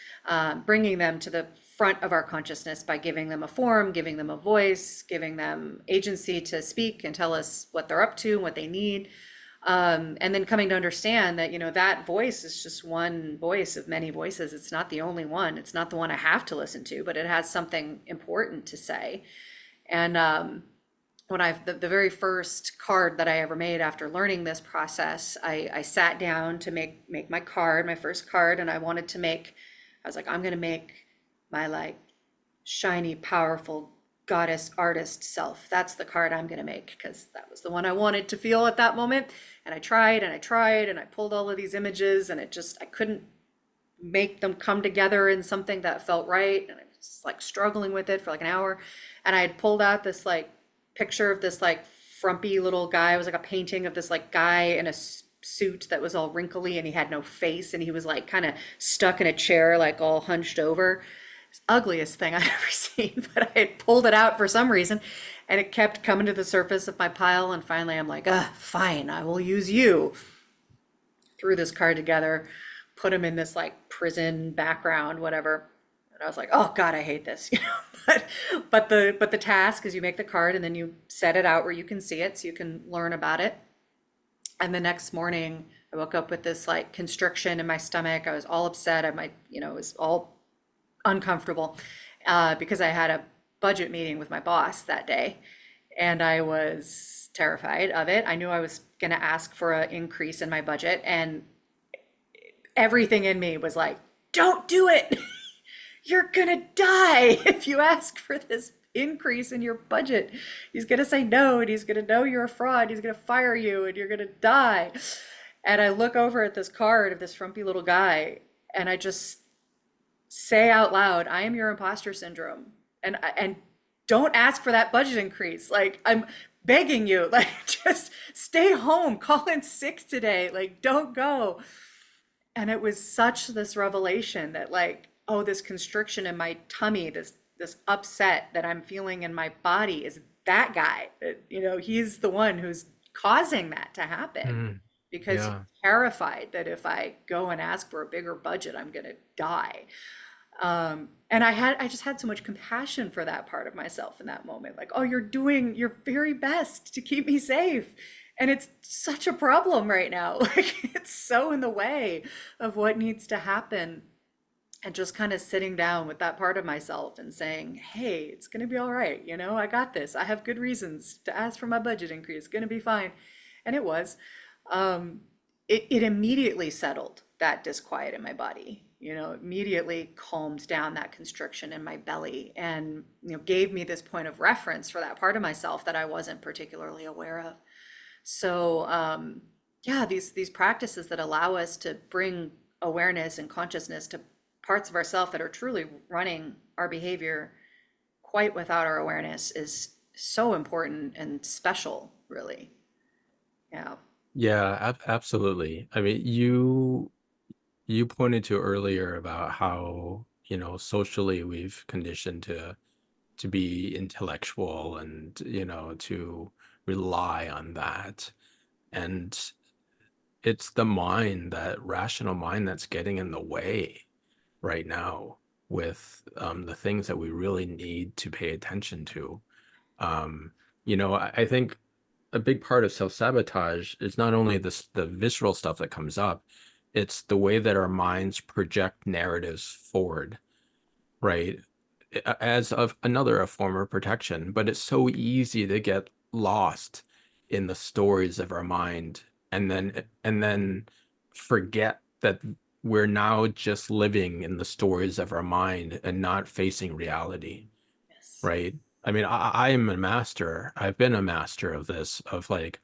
bringing them to the front of our consciousness by giving them a form, giving them a voice, giving them agency to speak and tell us what they're up to and what they need. And then coming to understand that, that voice is just one voice of many voices. It's not the only one. It's not the one I have to listen to, but it has something important to say. And when the very first card that I ever made after learning this process, I sat down to make my card, my first card, and I was like, I'm gonna make my like shiny, powerful goddess artist self. That's the card I'm gonna make, because that was the one I wanted to feel at that moment. And I tried and I tried and I pulled all of these images, and I couldn't make them come together in something that felt right. And I was like struggling with it for like an hour. And I had pulled out this like picture of this like frumpy little guy. It was like a painting of this like guy in a suit that was all wrinkly, and he had no face, and he was like kind of stuck in a chair, like all hunched over. It's the ugliest thing I'd ever seen, but I had pulled it out for some reason, and it kept coming to the surface of my pile. And finally, I'm like, fine, I will use you. Threw this card together, put him in this like prison background, whatever. And I was like, oh God, I hate this. But the task is you make the card and then you set it out where you can see it so you can learn about it. And the next morning, I woke up with this like constriction in my stomach. I was all upset. It was all uncomfortable because I had a budget meeting with my boss that day, and I was terrified of it. I knew I was going to ask for an increase in my budget, and everything in me was like, don't do it. You're going to die if you ask for this increase in your budget. He's going to say no, and he's going to know you're a fraud. He's going to fire you, and you're going to die. And I look over at this card of this frumpy little guy, and I just say out loud, I am your imposter syndrome. And don't ask for that budget increase. Like, I'm begging you, like, just stay home, call in sick today, like, don't go. And it was such this revelation that like, oh, this constriction in my tummy, this this upset that I'm feeling in my body is that guy. He's the one who's causing that to happen Mm, because he's yeah. terrified that if I go and ask for a bigger budget, I'm gonna die. And I just had so much compassion for that part of myself in that moment. Like, oh, you're doing your very best to keep me safe. And it's such a problem right now. Like, it's so in the way of what needs to happen. And just kind of sitting down with that part of myself and saying, hey, it's going to be all right. I got this. I have good reasons to ask for my budget increase. It's going to be fine. And it was. Um, it immediately settled that disquiet in my body, immediately calmed down that constriction in my belly and, gave me this point of reference for that part of myself that I wasn't particularly aware of. So, yeah, these practices that allow us to bring awareness and consciousness to parts of ourself that are truly running our behavior quite without our awareness is so important and special, really. Yeah. Yeah, absolutely. I mean, you pointed to earlier about how, socially we've conditioned to be intellectual and, to rely on that. And it's the mind, that rational mind, that's getting in the way right now with the things that we really need to pay attention to. Um, I think a big part of self-sabotage is not only the visceral stuff that comes up, it's the way that our minds project narratives forward, right? As of another a form of protection, but it's so easy to get lost in the stories of our mind and then forget that we're now just living in the stories of our mind and not facing reality, Yes. right? I mean, I am a master. I've been a master of this, of like,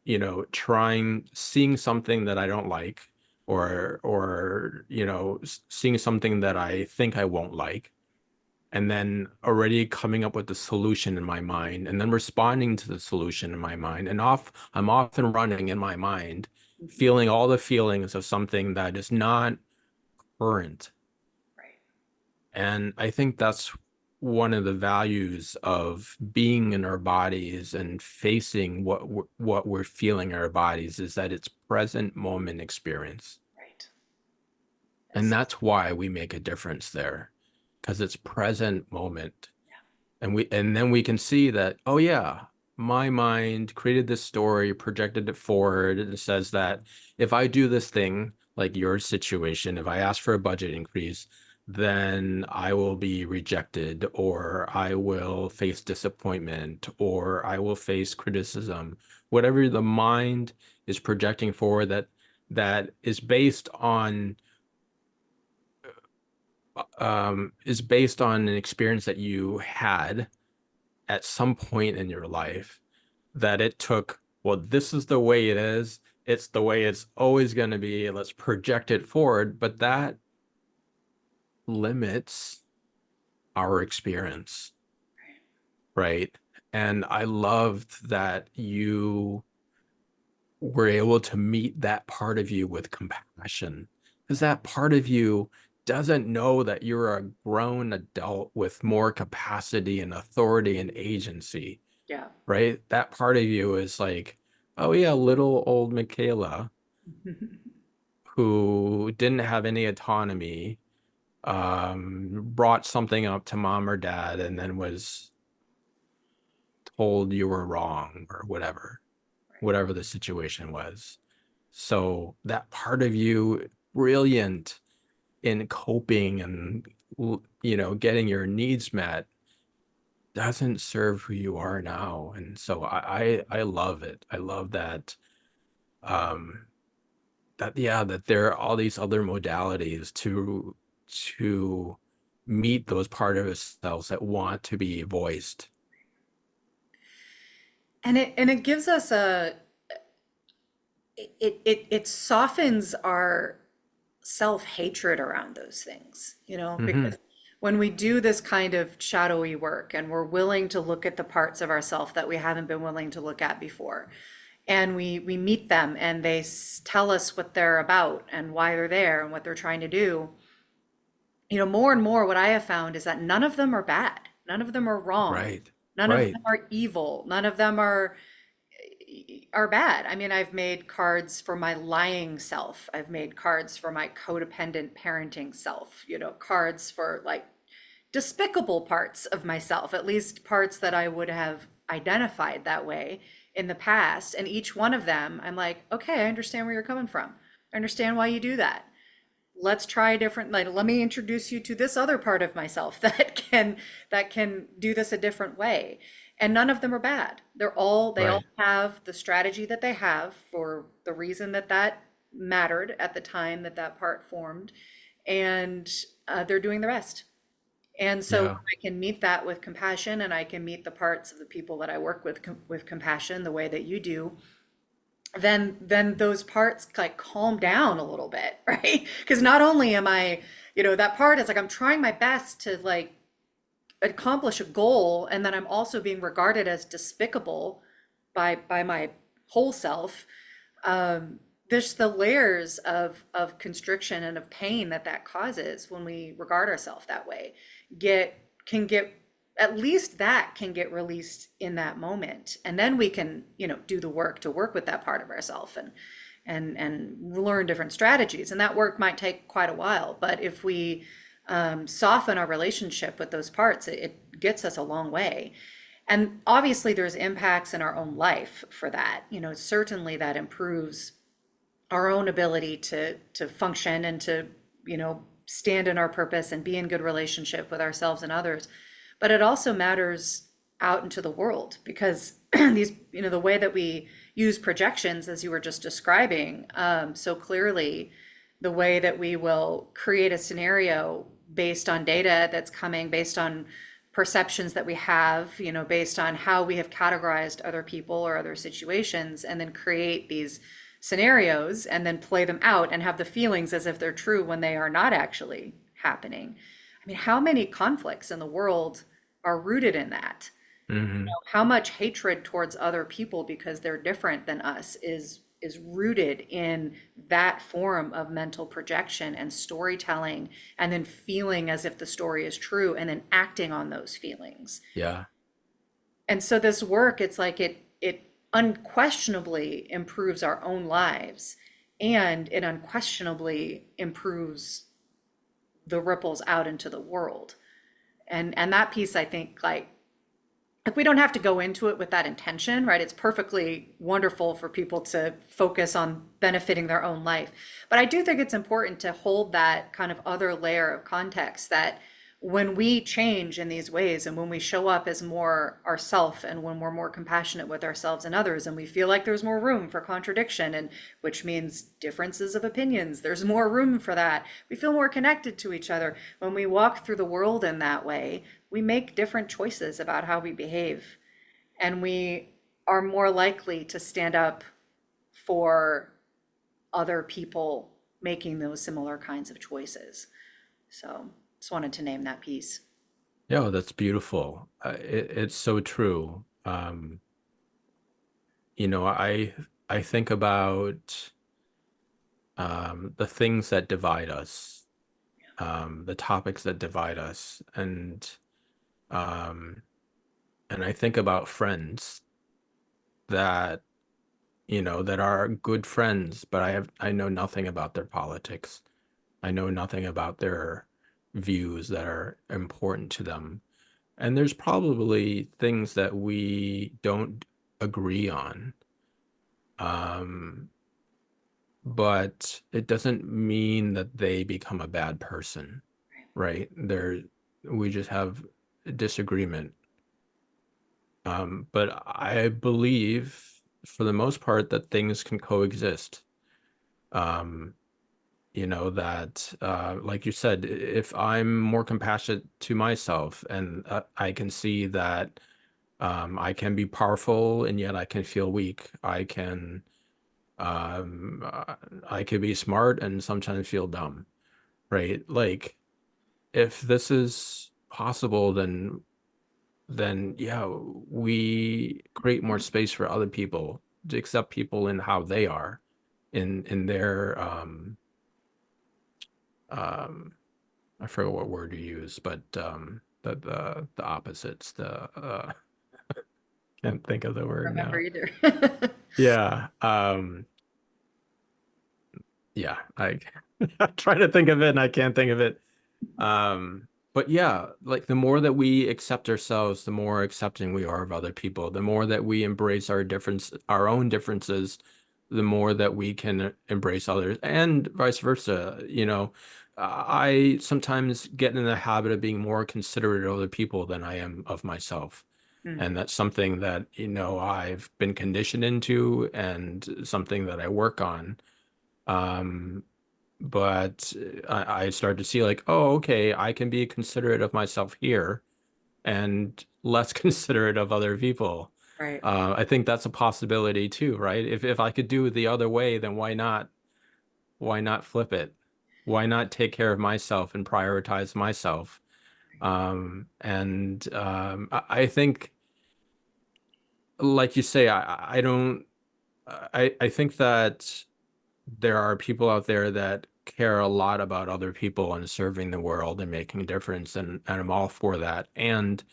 seeing something that I don't like, or seeing something that I think I won't like, and then already coming up with the solution in my mind, and then responding to the solution in my mind, and I'm off and running in my mind, Mhm. feeling all the feelings of something that is not current. Right. And I think that's one of the values of being in our bodies and facing what we're feeling in our bodies, is that it's present moment experience. Right. And Yes. that's why we make a difference there, because it's present moment. And then we can see that, oh yeah, my mind created this story, projected it forward, and it says that if I do this thing, like your situation, if I ask for a budget increase, then I will be rejected, or I will face disappointment, or I will face criticism. Whatever the mind is projecting forward, that is based on an experience that you had at some point in your life, that it took, well, this is the way it is. It's the way it's always going to be. Let's project it forward. But that limits our experience, right? And I loved that you were able to meet that part of you with compassion, because that part of you doesn't know that you're a grown adult with more capacity and authority and agency, Yeah. right? That part of you is like, oh yeah, little old Michaela who didn't have any autonomy, brought something up to mom or dad and then was told you were wrong, or Right. whatever the situation was. So that part of you, brilliant in coping and getting your needs met, doesn't serve who you are now. And so I love it. I love that, um that there are all these other modalities to meet those part of ourselves that want to be voiced. And it gives us it softens our self-hatred around those things, Hmm. because when we do this kind of shadowy work and we're willing to look at the parts of ourself that we haven't been willing to look at before, and we meet them and they tell us what they're about and why they're there and what they're trying to do, more and more what I have found is that none of them are bad. None of them are wrong. Right. None of Right. them are evil. None of them are bad. I mean, I've made cards for my lying self. I've made cards for my codependent parenting self, cards for like despicable parts of myself, at least parts that I would have identified that way in the past. And each one of them, I'm like, okay, I understand where you're coming from. I understand why you do that. Let's try a different, like, let me introduce you to this other part of myself that can do this a different way. And none of them are bad. They all Right. have the strategy that they have for the reason that that mattered at the time that that part formed, and they're doing the rest. And so when Yeah. I can meet that with compassion, and I can meet the parts of the people that I work with with compassion the way that you do, then those parts like calm down a little bit, right? Because not only am I, that part is like I'm trying my best to like accomplish a goal, and then I'm also being regarded as despicable by my whole self. There's the layers of constriction and of pain that that causes when we regard ourselves that way. Get can get At least that can get released in that moment, and then we can do the work to work with that part of ourselves and learn different strategies. And that work might take quite a while, but if we soften our relationship with those parts, it gets us a long way. And obviously, there's impacts in our own life for that. Certainly that improves our own ability to function and to stand in our purpose and be in good relationship with ourselves and others. But it also matters out into the world because these the way that we use projections, as you were just describing so clearly, the way that we will create a scenario based on data that's coming, based on perceptions that we have, based on how we have categorized other people or other situations, and then create these scenarios and then play them out and have the feelings as if they're true when they are not actually happening. I mean, how many conflicts in the world are rooted in that? Hmm. How much hatred towards other people because they're different than us is rooted in that form of mental projection and storytelling, and then feeling as if the story is true and then acting on those feelings. Yeah. And so this work, it's like it unquestionably improves our own lives, and it unquestionably improves the ripples out into the world. And that piece, I think, like we don't have to go into it with that intention, right? It's perfectly wonderful for people to focus on benefiting their own life. But I do think it's important to hold that kind of other layer of context, that when we change in these ways and when we show up as more ourself and when we're more compassionate with ourselves and others, and we feel like there's more room for contradiction, and which means differences of opinions, there's more room for that. We feel more connected to each other. When we walk through the world in that way, we make different choices about how we behave, and we are more likely to stand up for other people making those similar kinds of choices. So just wanted to name that piece. Yeah, that's beautiful. It's so true. I think about the things that divide us, the topics that divide us, um, and I think about friends that that are good friends, but I know nothing about their politics. I know nothing about their views that are important to them. And there's probably things that we don't agree on. Um, but it doesn't mean that they become a bad person, right? We just have a disagreement. But I believe for the most part that things can coexist. Um, that like you said, if I'm more compassionate to myself and I can see that I can be powerful and yet I can feel weak. I can be smart and sometimes feel dumb, right? Like if this is possible, then yeah, we create more space for other people to accept people in how they are, in their um I forget what word you use, but the opposites, the can't think of the word Remember now. either. Yeah. Yeah, I'm trying to think of it and I can't think of it. But yeah, like the more that we accept ourselves, the more accepting we are of other people. The more that we embrace our own differences, the more that we can embrace others, and vice versa. I sometimes get in the habit of being more considerate of other people than I am of myself. Mm, And that's something that, I've been conditioned into and something that I work on. Um, but I started to see like, oh, okay, I can be considerate of myself here and less considerate of other people. right. I think that's a possibility too, right? If I could do it the other way, then why not? Why not flip it? Why not take care of myself and prioritize myself? I think, like you say, I don't. I think that there are people out there that care a lot about other people and serving the world and making a difference, and I'm all for that. And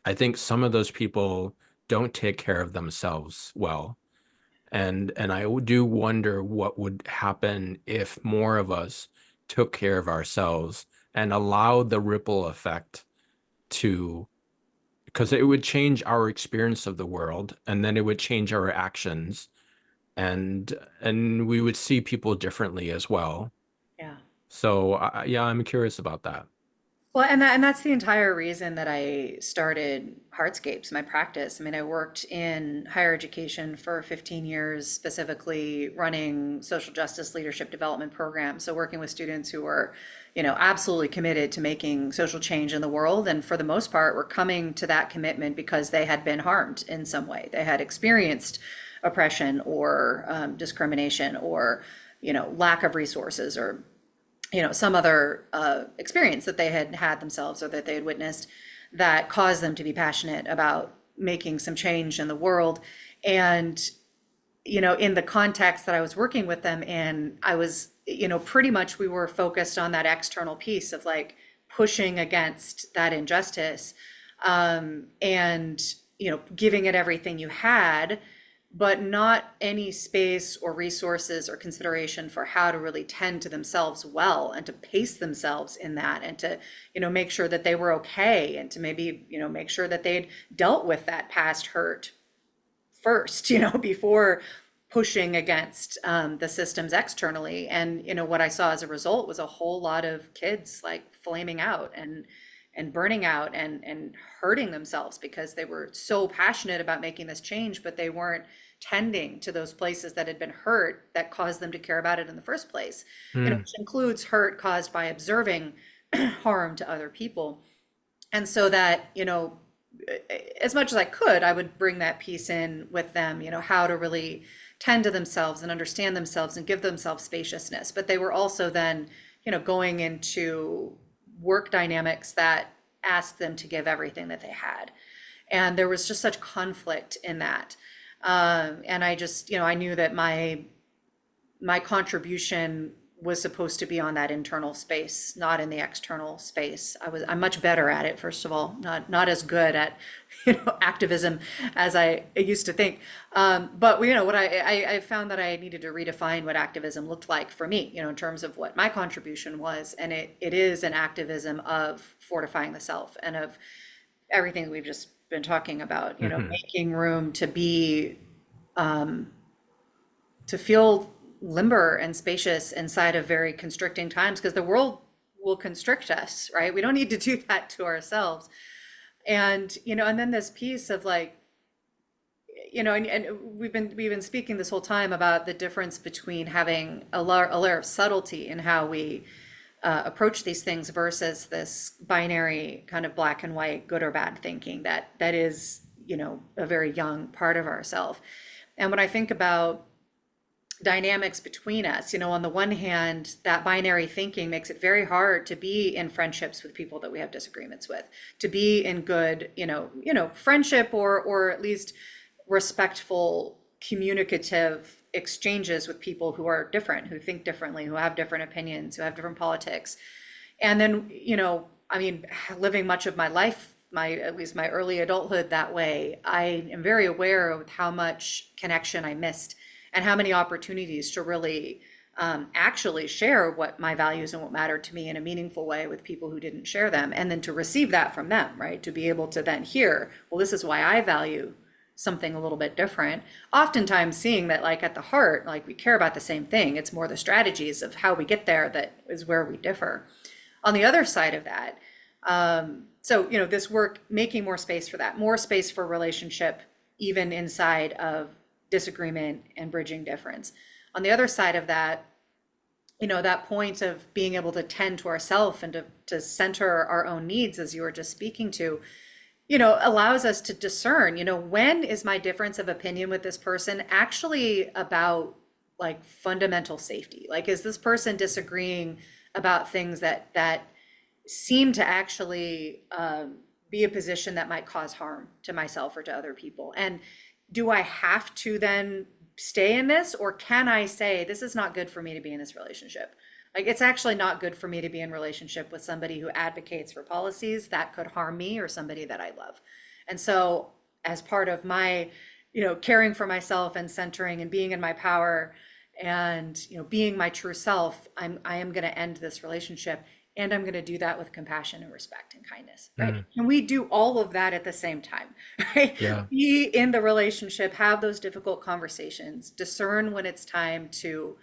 I think some of those people don't take care of themselves well. And I do wonder what would happen if more of us took care of ourselves and allowed the ripple effect to, because it would change our experience of the world, and then it would change our actions, and we would see people differently as well. Yeah. So yeah, I'm curious about that. Well, and that's the entire reason that I started Hardscapes, my practice. I mean, I worked in higher education for 15 years, specifically running social justice leadership development programs. So working with students who were, absolutely committed to making social change in the world. And for the most part, were coming to that commitment because they had been harmed in some way. They had experienced oppression or discrimination or, lack of resources or some other experience that they had had themselves or that they had witnessed that caused them to be passionate about making some change in the world. And, in the context that I was working with them in, I was, pretty much we were focused on that external piece of like pushing against that injustice, and, giving it everything you had, but not any space or resources or consideration for how to really tend to themselves well and to pace themselves in that and to, make sure that they were okay and to maybe, make sure that they'd dealt with that past hurt first, before pushing against the systems externally. And, what I saw as a result was a whole lot of kids like flaming out and burning out and hurting themselves because they were so passionate about making this change, but they weren't tending to those places that had been hurt that caused them to care about it in the first place, Hmm. which includes hurt caused by observing harm to other people. And so that, as much as I could, I would bring that piece in with them, how to really tend to themselves and understand themselves and give themselves spaciousness. But they were also then, going into work dynamics that asked them to give everything that they had. And there was just such conflict in that. And I just, I knew that my contribution was supposed to be on that internal space, not in the external space. I'm much better at it, first of all, not as good at, activism as I used to think. But what I found that I needed to redefine what activism looked like for me, in terms of what my contribution was. And it is an activism of fortifying the self and of everything that we've just been talking about, Hmm. making room to be, to feel limber and spacious inside of very constricting times, because the world will constrict us, right? We don't need to do that to ourselves. And, and then this piece of like, and we've been speaking this whole time about the difference between having a layer of subtlety in how we approach these things versus this binary kind of black and white, good or bad thinking that is, a very young part of ourself. And when I think about dynamics between us, on the one hand, that binary thinking makes it very hard to be in friendships with people that we have disagreements with, to be in good, friendship or at least respectful, communicative exchanges with people who are different, who think differently, who have different opinions, who have different politics. And then, I mean, living much of my life, at least my early adulthood that way, I am very aware of how much connection I missed and how many opportunities to really actually share what my values and what mattered to me in a meaningful way with people who didn't share them, and then to receive that from them, right? To be able to then hear, well, this is why I value something a little bit different. Oftentimes seeing that like at the heart, like we care about the same thing. It's more the strategies of how we get there that is where we differ. On the other side of that, so this work making more space for that, more space for relationship, even inside of disagreement and bridging difference. On the other side of that, that point of being able to tend to ourselves and to center our own needs, as you were just speaking to, allows us to discern, when is my difference of opinion with this person actually about like fundamental safety? Like, is this person disagreeing about things that seem to actually be a position that might cause harm to myself or to other people? And do I have to then stay in this, or can I say, this is not good for me to be in this relationship? Like, it's actually not good for me to be in relationship with somebody who advocates for policies that could harm me or somebody that I love. And so as part of my, caring for myself and centering and being in my power and, being my true self, I am going to end this relationship. And I'm going to do that with compassion and respect and kindness, right? Mm, And we do all of that at the same time, right? yeah. Be in the relationship, have those difficult conversations, discern when it's time to,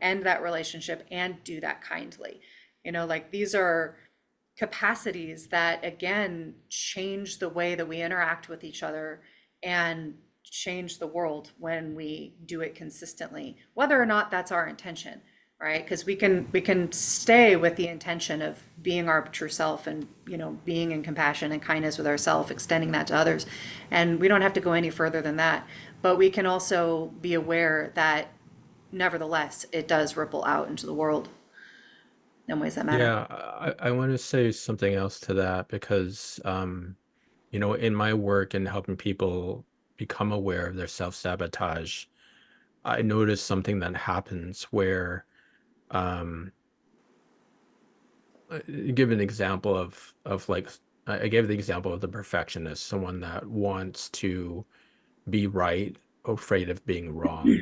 end that relationship and do that kindly. Like these are capacities that, again, change the way that we interact with each other and change the world when we do it consistently, whether or not that's our intention, right? Because we can stay with the intention of being our true self and being in compassion and kindness with ourselves, extending that to others, and we don't have to go any further than that. But we can also be aware that nevertheless it does ripple out into the world in ways that matter. Yeah, I want to say something else to that because, in my work and helping people become aware of their self-sabotage, I noticed something that happens where, um, give an example of like, I gave the example of the perfectionist, someone that wants to be right, afraid of being wrong.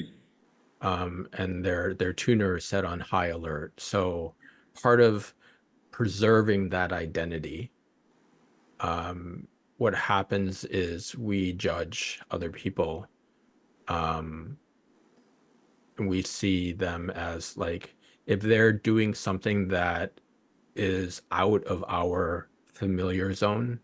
And their tuner is set on high alert. So part of preserving that identity, what happens is we judge other people, um, and we see them as like if they're doing something that is out of our familiar zone,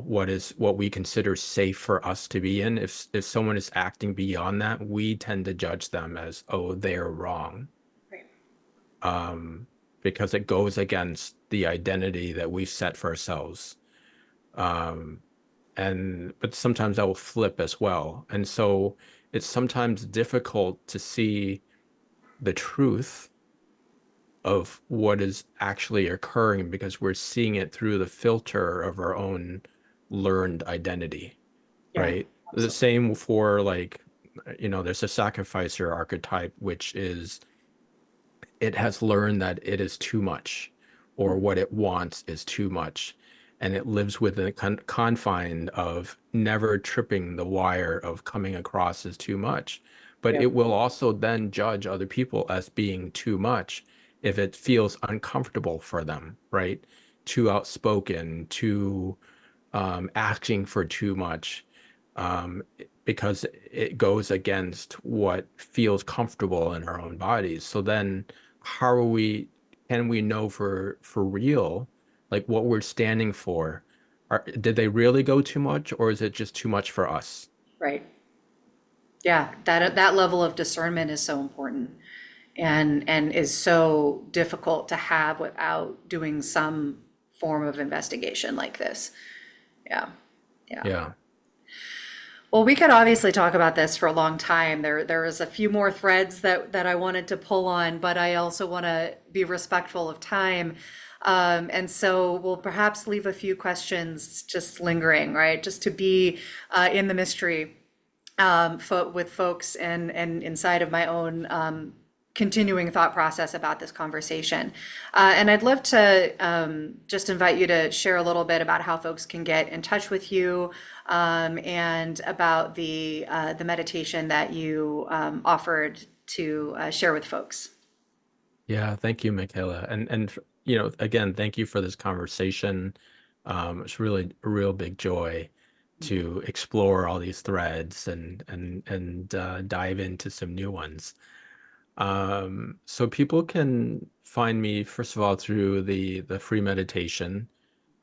what we consider safe for us to be in. If someone is acting beyond that, we tend to judge them as, oh, they're wrong. Right. um, because it goes against the identity that we've set for ourselves. Um, but sometimes that will flip as well. And so it's sometimes difficult to see the truth of what is actually occurring because we're seeing it through the filter of our own learned identity, Yeah, right? The absolutely. same for like, there's a sacrificer archetype, which is it has learned that it is too much or what it wants is too much. And it lives within the confine of never tripping the wire of coming across as too much. But Yeah. it will also then judge other people as being too much if it feels uncomfortable for them, right? Too outspoken, too asking for too much, because it goes against what feels comfortable in our own bodies. So then can we know for real, like what we're standing for? Did they really go too much, or is it just too much for us? Right. Yeah, that level of discernment is so important and is so difficult to have without doing some form of investigation like this. Yeah. Yeah. Yeah. Well, we could obviously talk about this for a long time. There is a few more threads that I wanted to pull on, but I also want to be respectful of time. And so we'll perhaps leave a few questions just lingering, right? Just to be in the mystery with folks and inside of my own continuing thought process about this conversation. And I'd love to just invite you to share a little bit about how folks can get in touch with you, and about the meditation that you offered to share with folks. Yeah, thank you, Michaela. And again, thank you for this conversation. It's really a real big joy to explore all these threads and dive into some new ones. So people can find me, first of all, through the free meditation.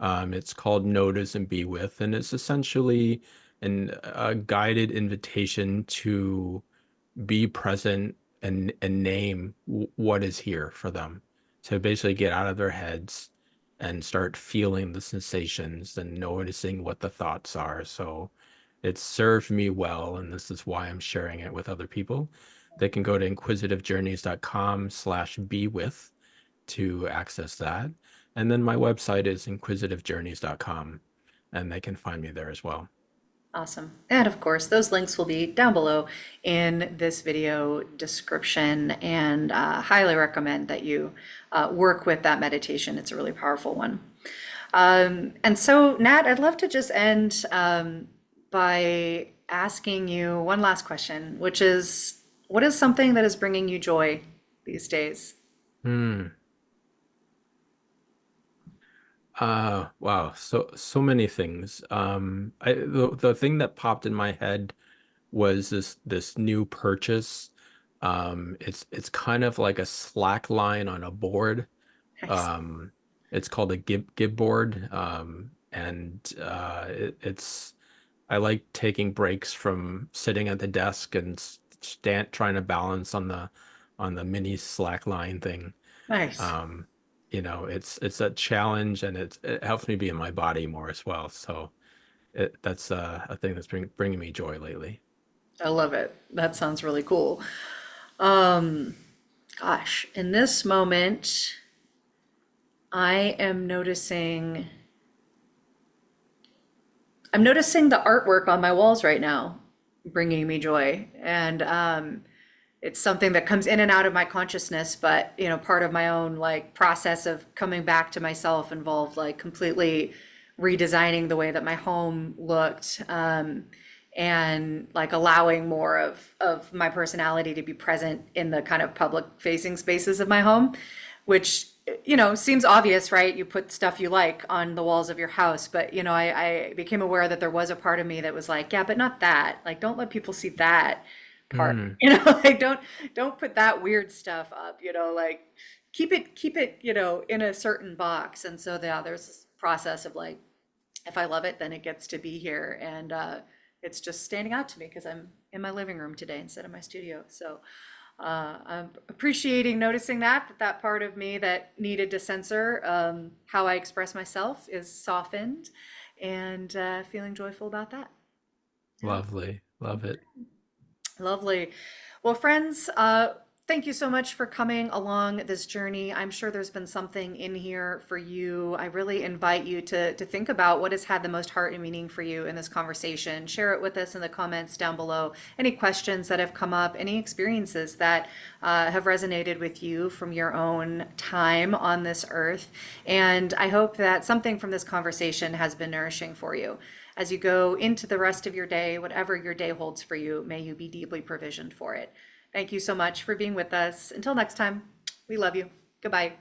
It's called Notice and Be With, and it's essentially a guided invitation to be present and name what is here for them. To basically get out of their heads and start feeling the sensations and noticing what the thoughts are. So it served me well, and this is why I'm sharing it with other people. They can go to inquisitivejourneys.com/be with to access that. And then my website is inquisitivejourneys.com, and they can find me there as well. Awesome. And of course, those links will be down below in this video description, and highly recommend that you work with that meditation. It's a really powerful one. And so, Nat, I'd love to just end by asking you one last question, which is, what is something that is bringing you joy these days? Hmm. Wow. So many things. The thing that popped in my head was this new purchase. It's kind of like a slack line on a board. Nice. Um, it's called a gib board. It's I like taking breaks from sitting at the desk and trying to balance on the mini slack line thing. Nice. Um, it's a challenge, and it helps me be in my body more as well. So that's a thing that's bringing me joy lately. I love it. That sounds really cool. Gosh, in this moment, I am noticing I'm noticing the artwork on my walls right now, bringing me joy. And it's something that comes in and out of my consciousness, but part of my own like process of coming back to myself involved like completely redesigning the way that my home looked, and like allowing more of my personality to be present in the kind of public facing spaces of my home, which seems obvious, right? You put stuff you like on the walls of your house, but I became aware that there was a part of me that was like, yeah, but not that. Like, don't let people see that part. Mm, Like don't put that weird stuff up. Like keep it in a certain box. And so yeah, there's this process of like, if I love it, then it gets to be here, and it's just standing out to me because I'm in my living room today instead of my studio. So I'm appreciating noticing that part of me that needed to censor how I express myself is softened, and feeling joyful about that. Yeah. lovely. Love it. Lovely. Well, friends, thank you so much for coming along this journey. I'm sure there's been something in here for you. I really invite you to think about what has had the most heart and meaning for you in this conversation. Share it with us in the comments down below. Any questions that have come up, any experiences that have resonated with you from your own time on this earth. And I hope that something from this conversation has been nourishing for you. As you go into the rest of your day, whatever your day holds for you, may you be deeply provisioned for it. Thank you so much for being with us. Until next time, we love you. Goodbye.